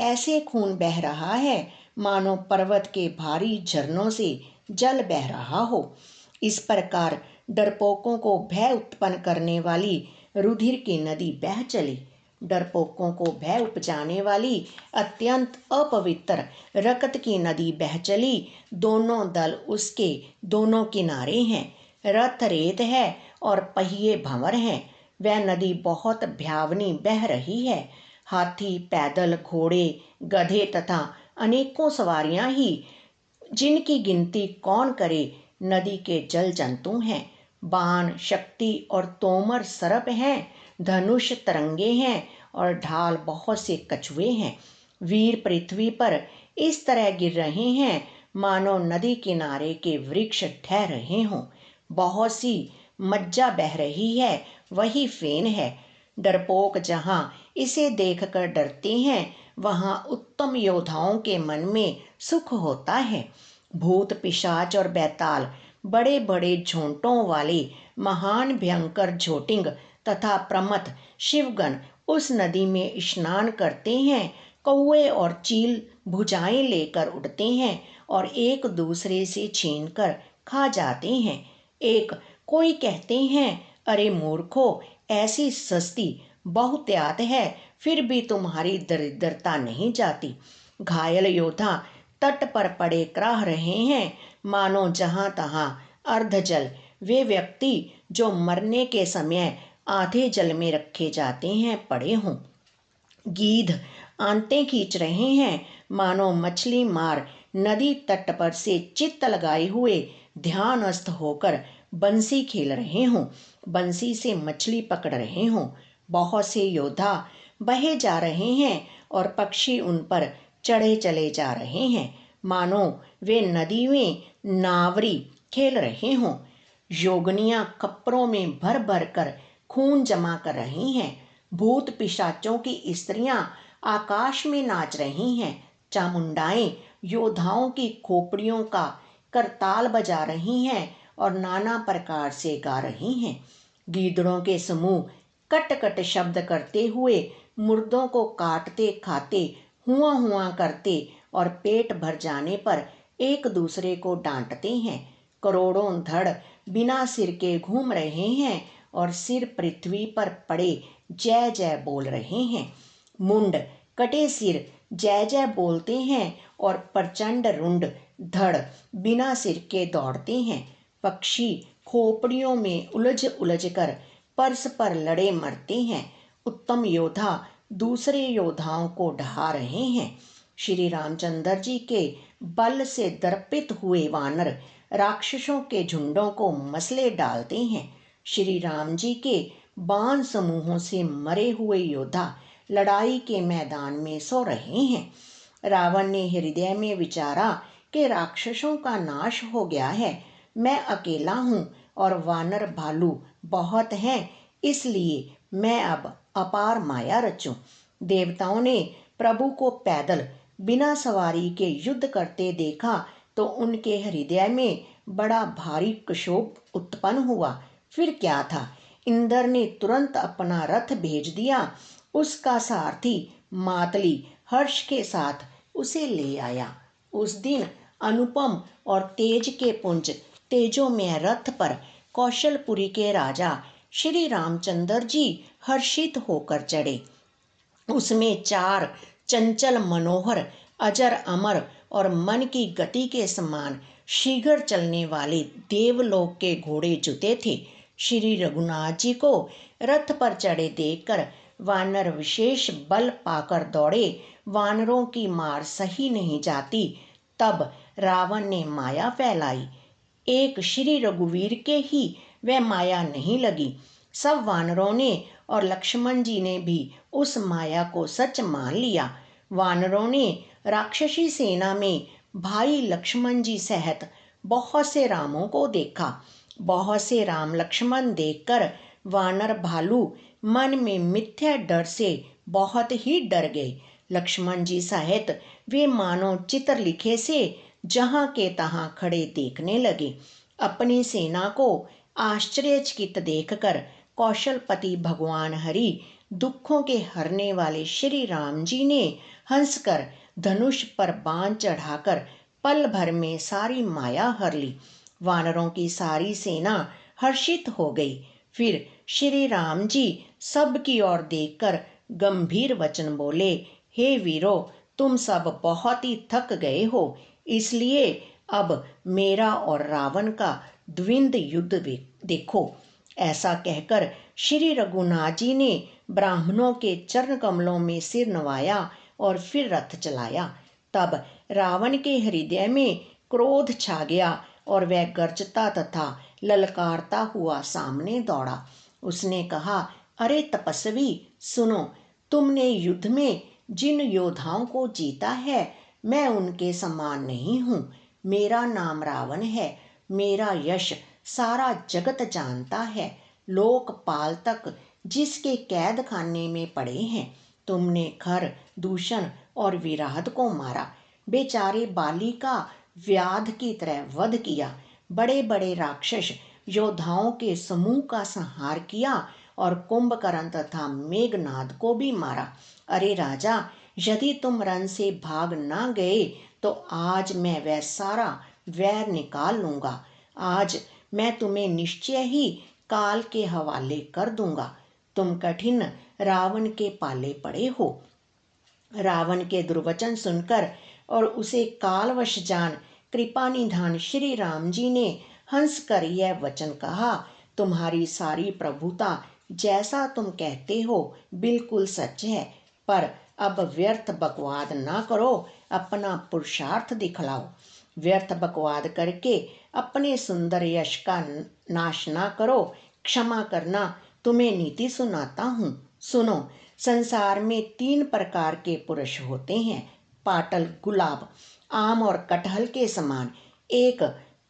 ऐसे खून बह रहा है मानो पर्वत के भारी झरनों से जल बह रहा हो। इस प्रकार डरपोकों को भय उत्पन्न करने वाली रुधिर की नदी बह चली। डरपोकों को भय उपजाने वाली अत्यंत अपवित्र रक्त की नदी बह चली। दोनों दल उसके दोनों किनारे हैं। रथ रेत है और पहिए भंवर हैं। वह नदी बहुत भयावनी बह रही है। हाथी, पैदल, घोड़े, गधे तथा अनेकों सवारियां ही, जिनकी गिनती कौन करे, नदी के जल जंतु हैं। बाण, शक्ति और तोमर सर्प हैं। धनुष तरंगे हैं और ढाल बहुत से कछुए हैं। वीर पृथ्वी पर इस तरह गिर रहे हैं मानो नदी किनारे के वृक्ष ढह रहे हों। बहुत सी मज्जा बह रही है, वही फेन है। डरपोक जहाँ इसे देखकर डरते हैं, वहाँ उत्तम योद्धाओं के मन में सुख होता है। भूत, पिशाच और बैताल, बड़े बड़े झोंटों वाले महान भयंकर झोटिंग तथा प्रमथ शिवगण उस नदी में स्नान करते हैं। कौवे और चील भुजाएं लेकर उड़ते हैं और एक दूसरे से छीनकर खा जाते हैं। एक कोई कहते हैं, अरे मूर्खो, ऐसी सस्ती बहुत्यात है, फिर भी तुम्हारी दरिद्रता नहीं जाती। घायल योद्धा तट पर पड़े कराह रहे हैं मानो जहाँ तहाँ अर्धजल। वे व्यक्ति जो मरने के समय आधे जल में रखे जाते हैं पड़े हों। गीध आंतें खींच रहे हैं मानो मछली मार नदी तट पर से चित्त लगाए हुए ध्यानस्थ होकर बंसी खेल रहे हों, बंसी से मछली पकड़ रहे हों। बहुत से योद्धा बहे जा रहे हैं और पक्षी उन पर चढ़े चले जा रहे हैं मानो वे नदी में नावरी खेल रहे हों। योगनियां खप्परों में भर भर कर खून जमा कर रही हैं। भूत पिशाचों की स्त्रियां आकाश में नाच रही हैं। चामुंडाएं योद्धाओं की खोपड़ियों का करताल बजा रही हैं और नाना प्रकार से गा रही हैं। गीदड़ों के समूह कट कट शब्द करते हुए मुर्दों को काटते खाते हुआ हुआ करते और पेट भर जाने पर एक दूसरे को डांटते हैं। करोड़ों धड़ बिना सिर के घूम रहे हैं और सिर पृथ्वी पर पड़े जय जय बोल रहे हैं। मुंड कटे सिर जय जय बोलते हैं और प्रचंड रुंड धड़ बिना सिर के दौड़ते हैं। पक्षी खोपड़ियों में उलझ उलझ कर परस्पर लड़े मरते हैं। उत्तम योद्धा दूसरे योद्धाओं को ढहा रहे हैं। श्री रामचंद्र जी के बल से दर्पित हुए वानर राक्षसों के झुंडों को मसले डालते हैं। श्री राम जी के बाण समूहों से मरे हुए योद्धा लड़ाई के मैदान में सो रहे हैं। रावण ने हृदय में विचारा कि राक्षसों का नाश हो गया है, मैं अकेला हूँ और वानर भालू बहुत हैं, इसलिए मैं अब अपार माया रचूं। देवताओं ने प्रभु को पैदल बिना सवारी के युद्ध करते देखा तो उनके हृदय में बड़ा भारी क्षोभ उत्पन्न हुआ। फिर क्या था, इंद्र ने तुरंत अपना रथ भेज दिया। उसका सारथी मातली हर्ष के साथ उसे ले आया। उस दिन अनुपम और तेज के पुंज तेजोमय रथ पर कौशलपुरी के राजा श्री रामचंद्र जी हर्षित होकर चढ़े। उसमें 4 चंचल मनोहर अजर अमर और मन की गति के समान शीघ्र चलने वाले देवलोक के घोड़े जुते थे। श्री रघुनाथ जी को रथ पर चढ़े देखकर वानर विशेष बल पाकर दौड़े। वानरों की मार सही नहीं जाती। तब रावण ने माया फैलाई। एक श्री रघुवीर के ही वह माया नहीं लगी। सब वानरों ने और लक्ष्मण जी ने भी उस माया को सच मान लिया। वानरों ने राक्षसी सेना में भाई लक्ष्मण जी सहित बहुत से रामों को देखा। बहुत से राम लक्ष्मण देखकर वानर भालू मन में मिथ्या डर से बहुत ही डर गए। लक्ष्मण जी सहित वे मानो चित्र लिखे से जहाँ के तहाँ खड़े देखने लगे। अपनी सेना को आश्चर्यचकित देखकर कौशलपति भगवान हरि दुखों के हरने वाले श्री राम जी ने हंसकर धनुष पर बाण चढ़ाकर पल भर में सारी माया हर ली। वानरों की सारी सेना हर्षित हो गई। फिर श्री राम जी सब की ओर देखकर गंभीर वचन बोले, हे वीरों, तुम सब बहुत ही थक गए हो, इसलिए अब मेरा और रावण का द्वंद्व युद्ध देखो। ऐसा कहकर श्री रघुनाथ जी ने ब्राह्मणों के चरण कमलों में सिर नवाया और फिर रथ चलाया। तब रावण के हृदय में क्रोध छा गया और वह गर्जता तथा ललकारता हुआ सामने दौड़ा। उसने कहा, अरे तपस्वी सुनो, तुमने युद्ध में जिन योद्धाओं को जीता है मैं उनके समान नहीं हूँ। मेरा नाम रावण है। मेरा यश सारा जगत जानता है। लोकपाल तक जिसके कैद खाने में पड़े हैं। तुमने खर, दूषण और विराध को मारा। बेचारे बाली का व्याध की तरह वध किया। बड़े बड़े राक्षस योद्धाओं के समूह का संहार किया और कुंभकर्ण तथा मेघनाद को भी मारा। अरे राजा, यदि तुम रण से भाग ना गए तो आज मैं वह सारा वैर निकाल लूंगा। आज मैं तुम्हें निश्चय ही काल के हवाले कर दूंगा। तुम कठिन रावण के पाले पड़े हो। रावण के दुर्वचन सुनकर और उसे कालवश जान कृपा निधान श्री राम जी ने हंसकर यह वचन कहा, तुम्हारी सारी प्रभुता जैसा तुम कहते हो बिल्कुल सच है, पर अब व्यर्थ बकवाद ना करो, अपना पुरुषार्थ दिखलाओ। व्यर्थ बकवाद करके अपने सुंदर यश का नाश ना करो। क्षमा करना, तुम्हें नीति सुनाता हूँ। सुनो, संसार में 3 प्रकार के पुरुष होते हैं। पाटल गुलाब, आम और कटहल के समान। एक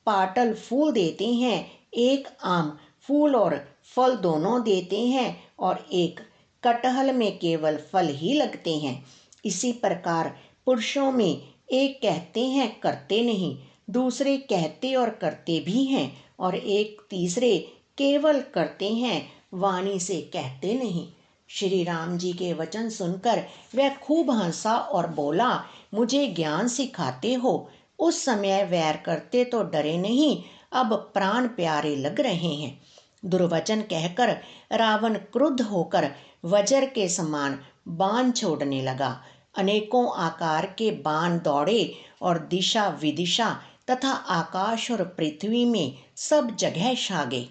पाटल फूल देते हैं, एक आम फूल और फल दोनों देते हैं और एक कटहल में केवल फल ही लगते हैं। इसी प्रकार पुरुषों में एक कहते हैं करते नहीं, दूसरे कहते और करते भी हैं और एक तीसरे केवल करते हैं, वाणी से कहते नहीं। श्री राम जी के वचन सुनकर वह खूब हंसा और बोला, मुझे ज्ञान सिखाते हो। उस समय वैर करते तो डरे नहीं, अब प्राण प्यारे लग रहे हैं। दुर्वचन कहकर रावण क्रुद्ध होकर वज्र के समान बाण छोड़ने लगा। अनेकों आकार के बाण दौड़े और दिशा विदिशा तथा आकाश और पृथ्वी में सब जगह छा गए।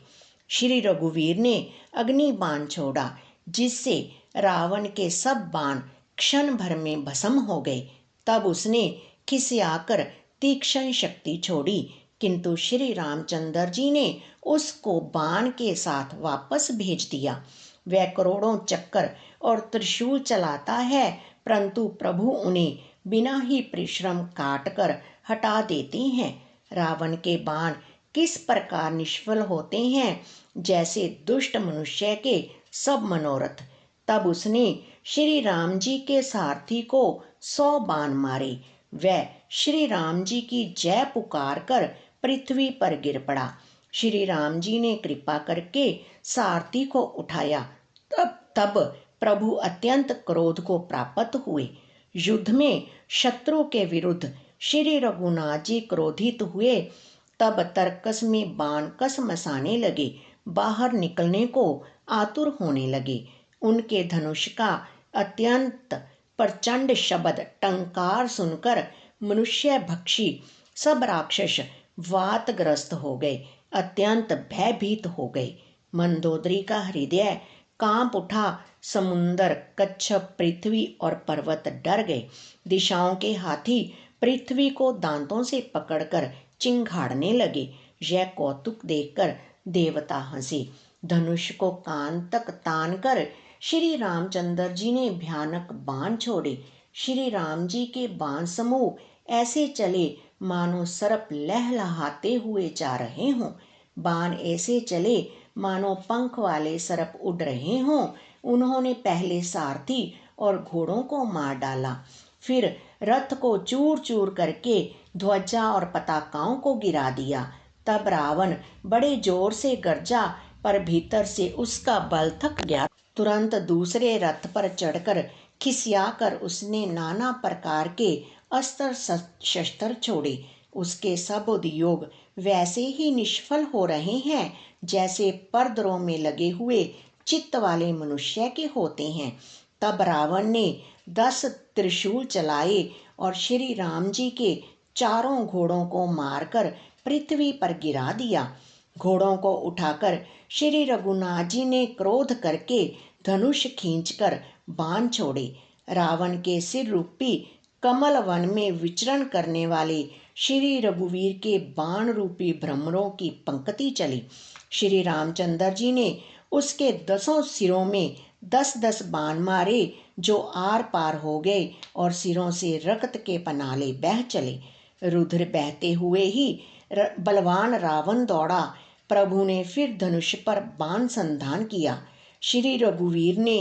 श्री रघुवीर ने अग्नि बाण छोड़ा, जिससे रावण के सब बाण क्षण भर में भस्म हो गए। तब उसने खिसियाकर तीक्ष्ण शक्ति छोड़ी, किंतु श्री रामचंद्र जी ने उसको बाण के साथ वापस भेज दिया। वह करोड़ों चक्कर और त्रिशूल चलाता है, परंतु प्रभु उन्हें बिना ही परिश्रम काट कर हटा देते हैं। रावण के बाण किस प्रकार निष्फल होते हैं, जैसे दुष्ट मनुष्य के सब मनोरथ। तब उसने श्री राम जी के सारथी को 100 बाण मारे। वह श्री राम जी की जय पुकार कर पृथ्वी पर गिर पड़ा। श्री राम जी ने कृपा करके सारथी को उठाया। तब तब प्रभु अत्यंत क्रोध को प्राप्त हुए। युद्ध में शत्रु के विरुद्ध श्री रघुनाथ जी क्रोधित हुए। तब तरकस में बाण कस मसाने लगे, बाहर निकलने को आतुर होने लगे। उनके धनुष का अत्यंत प्रचंड शब्द टंकार सुनकर मनुष्य भक्षी सब राक्षस वातग्रस्त हो गए, अत्यंत भयभीत हो गए। मंदोदरी का हृदय कांप उठा। समुंदर, कच्छप, पृथ्वी और पर्वत डर गए। दिशाओं के हाथी पृथ्वी को दांतों से पकड़कर चिंघाड़ने लगे। यह कौतुक देखकर देवता हंसे। धनुष को कान तक तान कर श्री रामचंद्र जी ने भयानक बाण छोड़े। श्री राम जी के बाण समूह ऐसे चले मानो सर्प लहलहाते हुए जा रहे हों। बाण ऐसे चले मानो पंख वाले सर्प उड़ रहे हों। उन्होंने पहले सारथी और घोड़ों को मार डाला, फिर रथ को चूर चूर करके ध्वजा और पताकाओं को गिरा दिया। तब रावण बड़े जोर से गरजा, पर भीतर से उसका बल थक गया। तुरंत दूसरे रथ पर चढ़कर खिसियाकर उसने नाना प्रकार के अस्त्र शस्त्र छोड़े। उसके सब उद्योग वैसे ही निष्फल हो रहे हैं जैसे परदरों में लगे हुए चित्त वाले मनुष्य के होते हैं। तब रावण ने 10 त्रिशूल चलाए और श्री राम जी के चारों घोड़ों को मारकर पृथ्वी पर गिरा दिया। घोड़ों को उठाकर श्री रघुनाथ जी ने क्रोध करके धनुष खींचकर बाण छोड़े। रावण के सिर रूपी कमल वन में विचरण करने वाले श्री रघुवीर के बाण रूपी भ्रमरों की पंक्ति चली। श्री रामचंद्र जी ने उसके 10 सिरों में 10-10 बाण मारे, जो आर पार हो गए और सिरों से रक्त के पनाले बह चले। रुधिर बहते हुए ही बलवान रावण दौड़ा। प्रभु ने फिर धनुष पर बाण संधान किया। श्री रघुवीर ने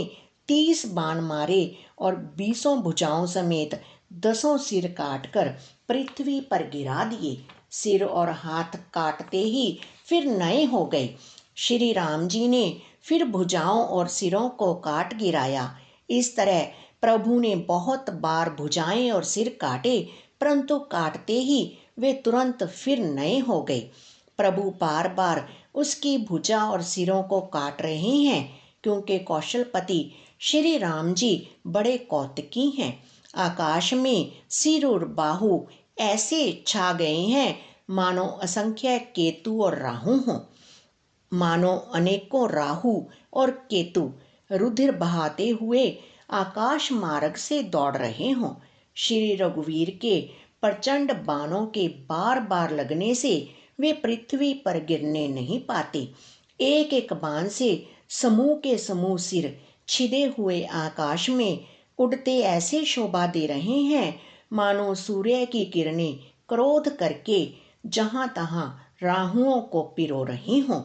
30 बाण मारे और 20 भुजाओं समेत 10 सिर काटकर पृथ्वी पर गिरा दिए। सिर और हाथ काटते ही फिर नए हो गए। श्री राम जी ने फिर भुजाओं और सिरों को काट गिराया। इस तरह प्रभु ने बहुत बार भुजाएं और सिर काटे, परंतु काटते ही वे तुरंत फिर नए हो गए। प्रभु बार बार उसकी भुजा और सिरों को काट रहे हैं, क्योंकि कौशलपति श्री राम जी बड़े कौतुकी हैं। आकाश में सिर और बाहु ऐसे छा गए हैं मानो असंख्य केतु और राहु हों। मानो अनेकों राहु और केतु रुधिर बहाते हुए आकाश मार्ग से दौड़ रहे हों। श्री रघुवीर के प्रचंड बाणों के बार बार लगने से वे पृथ्वी पर गिरने नहीं पाते। एक एक बाण से समूह के समूह सिर छिदे हुए आकाश में उड़ते ऐसे शोभा दे रहे हैं मानो सूर्य की किरणें क्रोध करके जहां तहां राहुओं को पिरो रही हों।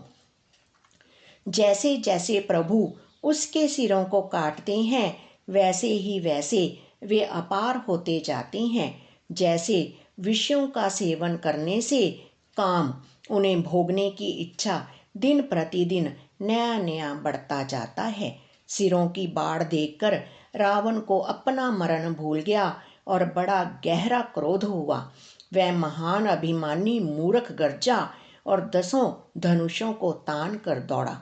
जैसे जैसे प्रभु उसके सिरों को काटते हैं, वैसे ही वैसे वे अपार होते जाते हैं। जैसे विषयों का सेवन करने से काम, उन्हें भोगने की इच्छा दिन प्रतिदिन नया नया बढ़ता जाता है। सिरों की बाढ़ देखकर रावण को अपना मरण भूल गया और बड़ा गहरा क्रोध हुआ। वह महान अभिमानी मूर्ख गरजा और 10 धनुषों को तान कर दौड़ा।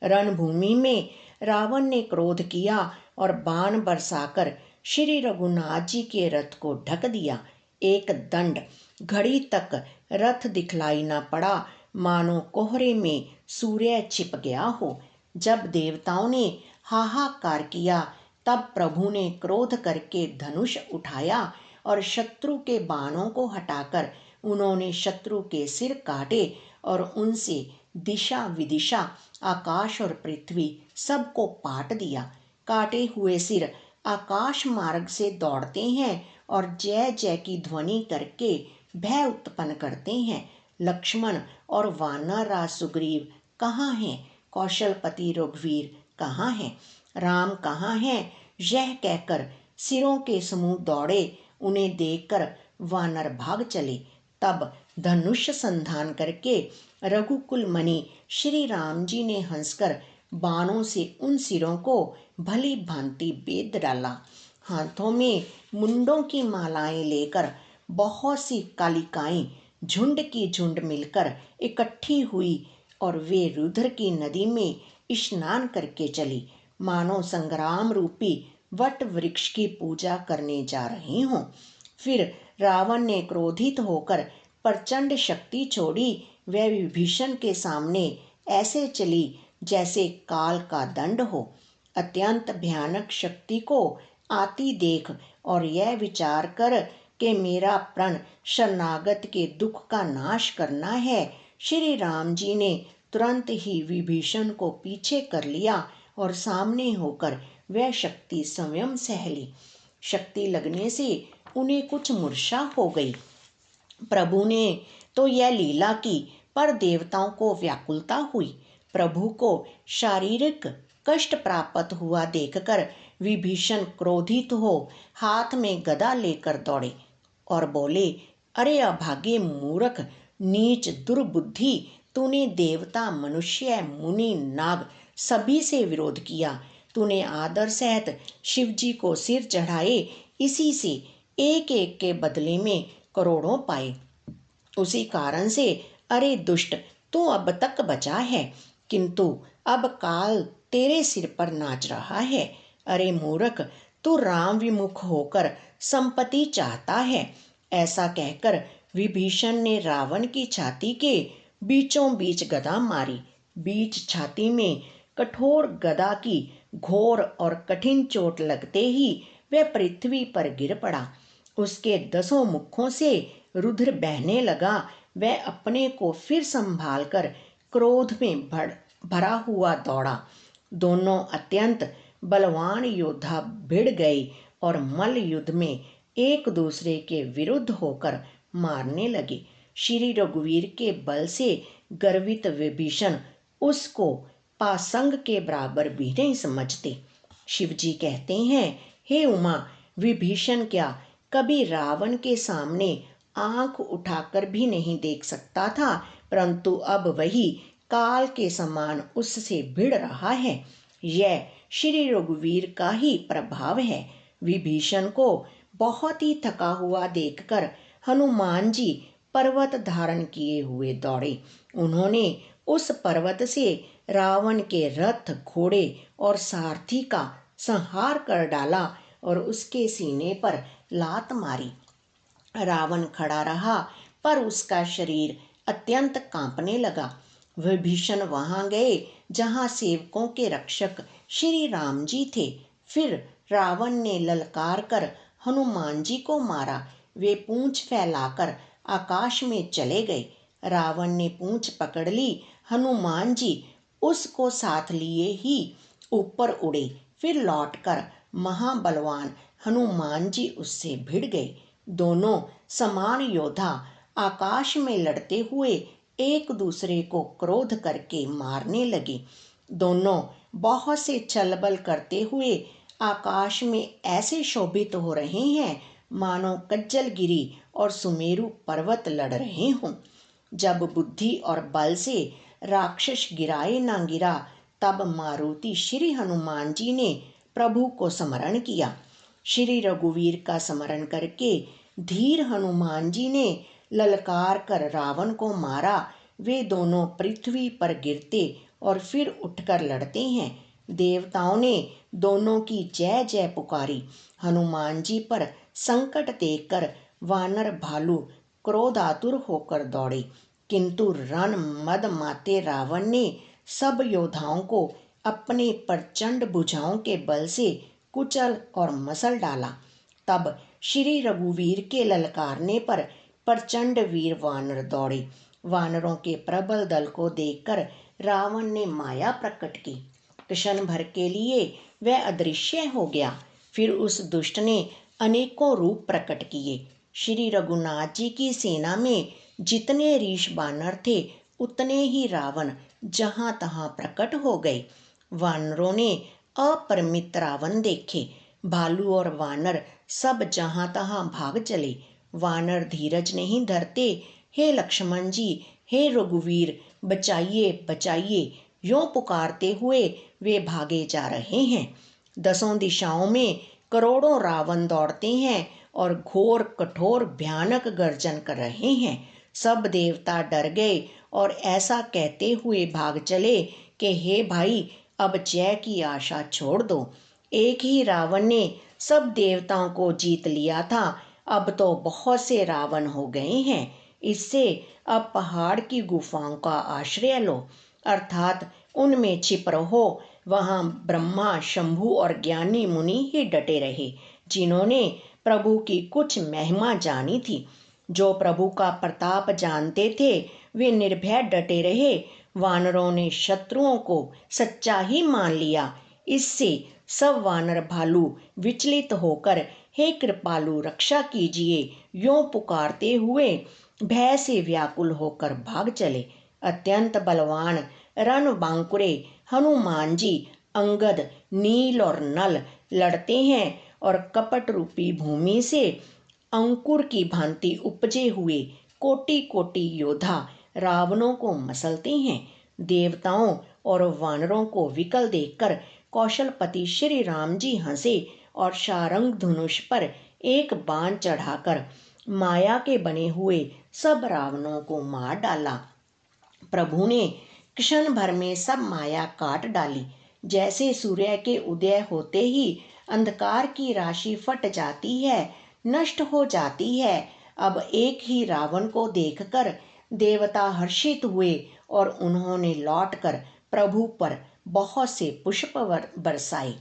रणभूमि में रावण ने क्रोध किया और बाण बरसाकर श्री रघुनाथ जी के रथ को ढक दिया। एक दंड घड़ी तक रथ दिखलाई न पड़ा, मानो कोहरे में सूर्य छिप गया हो। जब देवताओं ने हाहाकार किया, तब प्रभु ने क्रोध करके धनुष उठाया और शत्रु के बाणों को हटाकर उन्होंने शत्रु के सिर काटे और उनसे दिशा विदिशा आकाश और पृथ्वी सबको पाट दिया। काटे हुए सिर आकाश मार्ग से दौड़ते हैं और जय जय की ध्वनि करके भय उत्पन्न करते हैं। लक्ष्मण और वानरराज सुग्रीव कहाँ हैं? कौशलपति रघुवीर कहाँ हैं? राम कहाँ हैं? यह कहकर सिरों के समूह दौड़े। उन्हें देखकर वानर भाग चले। तब धनुष संधान करके रघुकुल मणि श्री राम जी ने हंसकर बाणों से उन सिरों को भली भांति बेध डाला। हाथों में मुंडों की मालाएं लेकर बहुत सी कालिकाएं झुंड की झुंड मिलकर इकट्ठी हुई और वे रुद्र की नदी में स्नान करके चली, मानो संग्राम रूपी वट वृक्ष की पूजा करने जा रहे हों। फिर रावण ने क्रोधित होकर प्रचंड शक्ति छोड़ी। वह विभीषण के सामने ऐसे चली जैसे काल का दंड हो। अत्यंत भयानक शक्ति को आती देख और यह विचार कर कि मेरा प्रण शरणागत के दुख का नाश करना है, श्री राम जी ने तुरंत ही विभीषण को पीछे कर लिया और सामने होकर वह शक्ति स्वयं सह ली। शक्ति लगने से उन्हें कुछ मूर्छा हो गई। प्रभु ने तो यह लीला की, पर देवताओं को व्याकुलता हुई। प्रभु को शारीरिक कष्ट प्राप्त हुआ देखकर विभीषण क्रोधित हो हाथ में गदा लेकर दौड़े और बोले, अरे अभागे मूर्ख, नीच दुर्बुद्धि, तूने देवता मनुष्य मुनि नाग सभी से विरोध किया। तूने आदर सहित शिव जी को सिर चढ़ाए, इसी से एक एक के बदले में करोड़ों पाए। उसी कारण से अरे दुष्ट, तू अब तक बचा है, किंतु अब काल तेरे सिर पर नाच रहा है। अरे मूर्ख, तू राम विमुख होकर संपत्ति चाहता है। ऐसा कहकर विभीषण ने रावण की छाती के बीचों बीच गदा मारी। बीच छाती में कठोर गदा की घोर और कठिन चोट लगते ही वह पृथ्वी पर गिर पड़ा। उसके 10 मुखों से रुधिर बहने लगा। वह अपने को फिर संभाल कर क्रोध में भरा हुआ दौड़ा। दोनों अत्यंत बलवान योद्धा भिड़ गए और मल्ल युद्ध में एक दूसरे के विरुद्ध होकर मारने लगे। श्री रघुवीर के बल से गर्वित विभीषण उसको पासंग के बराबर भी नहीं समझते। शिवजी कहते हैं, हे उमा, विभीषण क्या कभी रावण के सामने आंख उठाकर भी नहीं देख सकता था, परंतु अब वही काल के समान उससे भिड़ रहा है। यह श्री रघुवीर का ही प्रभाव है। विभीषण को बहुत ही थका हुआ देखकर हनुमान जी पर्वत धारण किए हुए दौड़े। उन्होंने उस पर्वत से रावण के रथ, घोड़े और सारथी का संहार कर डाला और उसके सीने पर लात मारी। रावण खड़ा रहा, पर उसका शरीर अत्यंत कांपने लगा। विभीषण वहां गए जहां सेवकों के रक्षक श्री राम जी थे। फिर रावण ने ललकार कर हनुमान जी को मारा। वे पूंछ फैलाकर आकाश में चले गए। रावण ने पूंछ पकड़ ली। हनुमान जी उसको साथ लिए ही ऊपर उड़े। फिर लौटकर महाबलवान हनुमान जी उससे भिड़ गए। दोनों समान योद्धा आकाश में लड़ते हुए एक दूसरे को क्रोध करके मारने लगे। दोनों बहुत से छलबल करते हुए आकाश में ऐसे शोभित हो रहे हैं मानो कज्जलगिरी और सुमेरु पर्वत लड़ रहे हों। जब बुद्धि और बल से राक्षस गिराए ना गिरा, तब मारुति श्री हनुमान जी ने प्रभु को स्मरण किया। श्री रघुवीर का स्मरण करके धीर हनुमान जी ने ललकार कर रावण को मारा। वे दोनों पृथ्वी पर गिरते और फिर उठकर लड़ते हैं। देवताओं ने दोनों की जय जय पुकारी। हनुमान जी पर संकट देखकर वानर भालू क्रोधातुर होकर दौड़े, किंतु रण मद माते रावण ने सब योद्धाओं को अपने प्रचंड भुजाओं के बल से कुचल और मसल डाला। तब श्री रघुवीर के ललकारने पर प्रचंड वीर वानर दौड़े। वानरों के प्रबल दल को देखकर रावण ने माया प्रकट की। क्षण भर के लिए वह अदृश्य हो गया। फिर उस दुष्ट ने अनेकों रूप प्रकट किए। श्री रघुनाथ जी की सेना में जितने रीछ बानर थे उतने ही रावण जहां तहां प्रकट हो गए। वानरों ने अपरिमित रावण देखे। भालू और वानर सब जहां तहां भाग चले। वानर धीरज नहीं धरते। हे लक्ष्मण जी, हे रघुवीर, बचाइए बचाइए, यूं पुकारते हुए वे भागे जा रहे हैं। दसों दिशाओं में करोड़ों रावण दौड़ते हैं और घोर कठोर भयानक गर्जन कर रहे हैं। सब देवता डर गए और ऐसा कहते हुए भाग चले कि हे भाई, अब जय की आशा छोड़ दो। एक ही रावण ने सब देवताओं को जीत लिया था, अब तो बहुत से रावण हो गए हैं। इससे अब पहाड़ की गुफाओं का आश्रय लो, अर्थात उनमें छिप रहो। वहां ब्रह्मा, शंभु और ज्ञानी मुनि ही डटे रहे, जिन्होंने प्रभु की कुछ महिमा जानी थी। जो प्रभु का प्रताप जानते थे वे निर्भय डटे रहे। वानरों ने शत्रुओं को सच्चा ही मान लिया। इससे सब वानर भालू विचलित होकर हे कृपालु रक्षा कीजिए यूं पुकारते हुए भय से व्याकुल होकर भाग चले। अत्यंत बलवान रणबांकुरे हनुमान जी, अंगद, नील और नल लड़ते हैं और कपट रूपी भूमि से अंकुर की भांति उपजे हुए कोटि कोटि योद्धा रावणों को मसलते हैं। देवताओं और वानरों को विकल देखकर कौशलपति श्री राम जी हंसे और शारंग धनुष पर एक बाण चढ़ाकर माया के बने हुए सब रावणों को मार डाला। प्रभु ने क्षण भर में सब माया काट डाली। जैसे सूर्य के उदय होते ही अंधकार की राशि फट जाती है, नष्ट हो जाती है। अब एक ही रावण को देखकर देवता हर्षित हुए और उन्होंने लौटकर प्रभु पर बहुत से पुष्प बरसाए।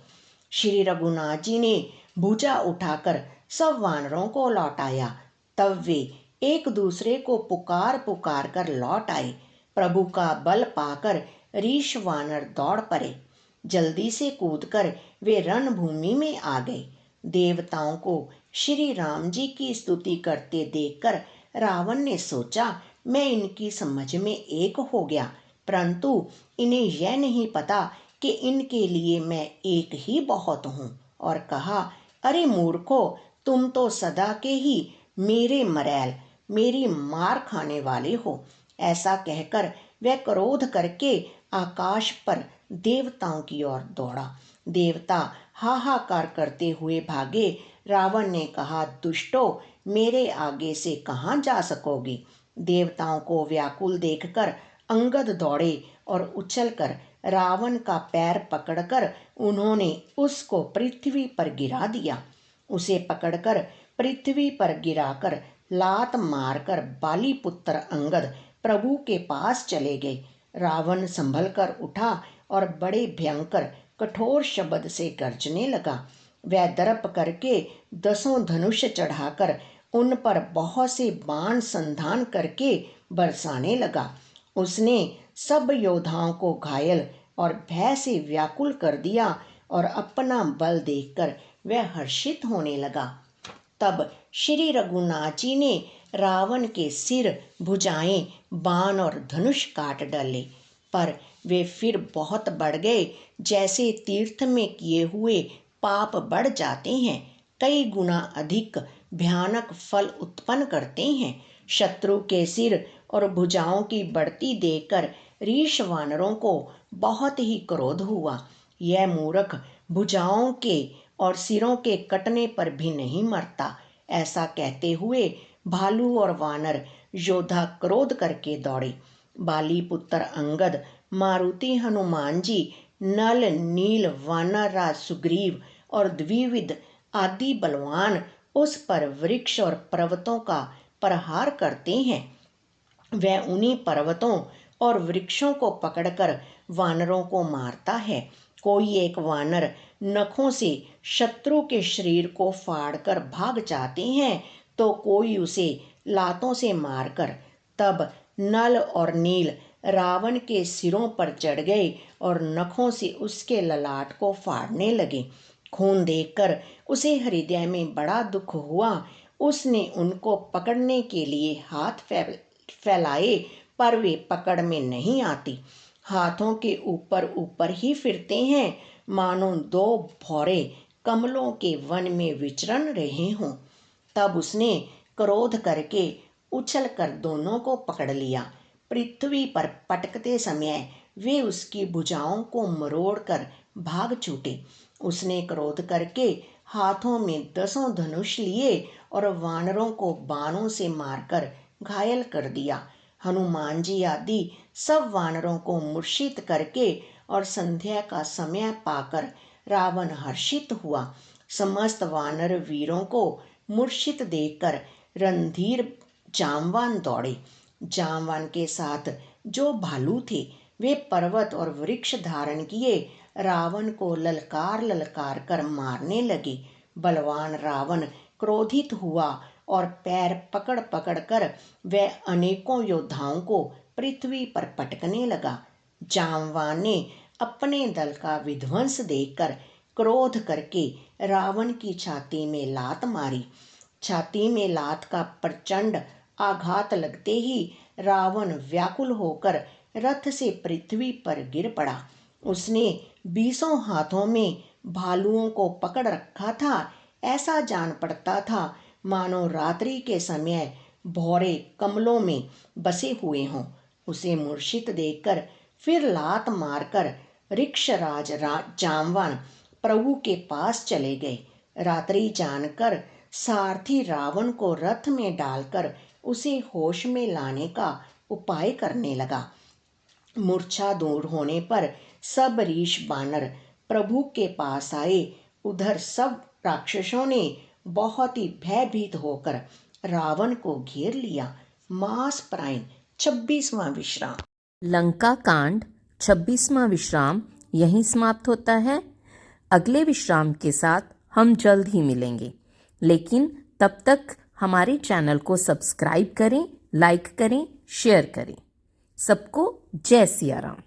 श्री रघुनाथ जी ने भुजा उठाकर सब वानरों को लौटाया। तब वे एक दूसरे को पुकार पुकार कर लौट आए। प्रभु का बल पाकर रीछ वानर दौड़ पड़े। जल्दी से कूदकर वे रणभूमि में आ गए। देवताओं को श्री राम जी की स्तुति करते देखकर रावण ने सोचा, मैं इनकी समझ में एक हो गया, परंतु इन्हें यह नहीं पता कि इनके लिए मैं एक ही बहुत हूँ। और कहा, अरे मूर्खो, तुम तो सदा के ही मेरे मरैल, मेरी मार खाने वाले हो। ऐसा कहकर वह क्रोध करके आकाश पर देवताओं की ओर दौड़ा। देवता हाहाकार करते हुए भागे। रावण ने कहा, दुष्टो, मेरे आगे से कहाँ जा सकोगे। देवताओं को व्याकुल देखकर अंगद दौड़े और उछलकर रावण का पैर पकड़कर उन्होंने उसको पृथ्वी पर गिरा दिया। उसे पकड़कर पृथ्वी पर गिराकर लात मारकर बाली पुत्र अंगद प्रभु के पास चले गए। रावण संभल कर उठा और बड़े भयंकर कठोर शब्द से गर्जने लगा। वह दर्प करके दसों धनुष चढ़ाकर उन पर बहुत से बाण संधान करके बरसाने लगा। उसने सब योद्धाओं को घायल और भय से व्याकुल कर दिया और अपना बल देखकर वह हर्षित होने लगा। तब श्री रघुनाथ जी ने रावण के सिर, भुजाएं, बाण और धनुष काट डाले, पर वे फिर बहुत बढ़ गए। जैसे तीर्थ में किए हुए पाप बढ़ जाते हैं, कई गुना अधिक भयानक फल उत्पन्न करते हैं। शत्रु के सिर और भुजाओं की बढ़ती देखकर रीछ वानरों को बहुत ही क्रोध हुआ। यह मूर्ख भुजाओं के और सिरों के कटने पर भी नहीं मरता। ऐसा कहते हुए भालू और वानर योद्धा क्रोध करके दौड़े। बाली पुत्र अंगद, मारुति हनुमान जी, नल, नील, वानरराज सुग्रीव और द्विविद आदि बलवान उस पर वृक्ष और पर्वतों का प्रहार करते हैं। वह उन्हीं पर्वतों और वृक्षों को पकड़कर वानरों को मारता है। कोई एक वानर नखों से शत्रु के शरीर को फाड़कर भाग जाते हैं तो कोई उसे लातों से मारकर। तब नल और नील रावण के सिरों पर चढ़ गए और नखों से उसके ललाट को फाड़ने लगे। खून देखकर उसे हृदय में बड़ा दुख हुआ। उसने उनको पकड़ने के लिए हाथ फैलाए, पर वे पकड़ में नहीं आती। हाथों के ऊपर ऊपर ही फिरते हैं, मानो दो भौरे कमलों के वन में विचरण रहे हों। तब उसने क्रोध करके उछल कर दोनों को पकड़ लिया। पृथ्वी पर पटकते समय वे उसकी भुजाओं को मरोड़कर भाग छूटे। उसने क्रोध करके हाथों में 10 धनुष लिए और वानरों को बाणों से मारकर घायल कर दिया। हनुमान जी आदि सब वानरों को मूर्छित करके और संध्या का समय पाकर रावण हर्षित हुआ। समस्त वानर वीरों को मूर्छित देखकर रणधीर जामवान दौड़े। जामवान के साथ जो भालू थे वे पर्वत और वृक्ष धारण किए रावण को ललकार ललकार कर मारने लगे। बलवान रावण क्रोधित हुआ और पैर पकड़ पकड़ कर वह अनेकों योद्धाओं को पृथ्वी पर पटकने लगा। जामवान ने अपने दल का विध्वंस देखकर क्रोध करके रावण की छाती में लात मारी। छाती में लात का प्रचंड आघात लगते ही रावण व्याकुल होकर रथ से पृथ्वी पर गिर पड़ा। उसने 20 हाथों में भालुओं को पकड़ रखा था। ऐसा जान पड़ता था मानो रात्रि के समय भौरे कमलों में बसे हुए हों। उसे मूर्छित देखकर फिर लात मारकर ऋक्षराज जामवान प्रभु के पास चले गए। रात्रि जानकर सारथी रावण को रथ में डालकर उसे होश में लाने का उपाय करने लगा। मूर्छा दूर होने पर सब ऋष बानर प्रभु के पास आए। उधर सब राक्षसों ने बहुत ही भयभीत होकर रावण को घेर लिया। मास प्रायण 26वां विश्राम। लंका कांड 26वां विश्राम यहीं समाप्त होता है। अगले विश्राम के साथ हम जल्द ही मिलेंगे, लेकिन तब तक हमारे चैनल को सब्सक्राइब करें, लाइक करें, शेयर करें। सबको जय सिया राम।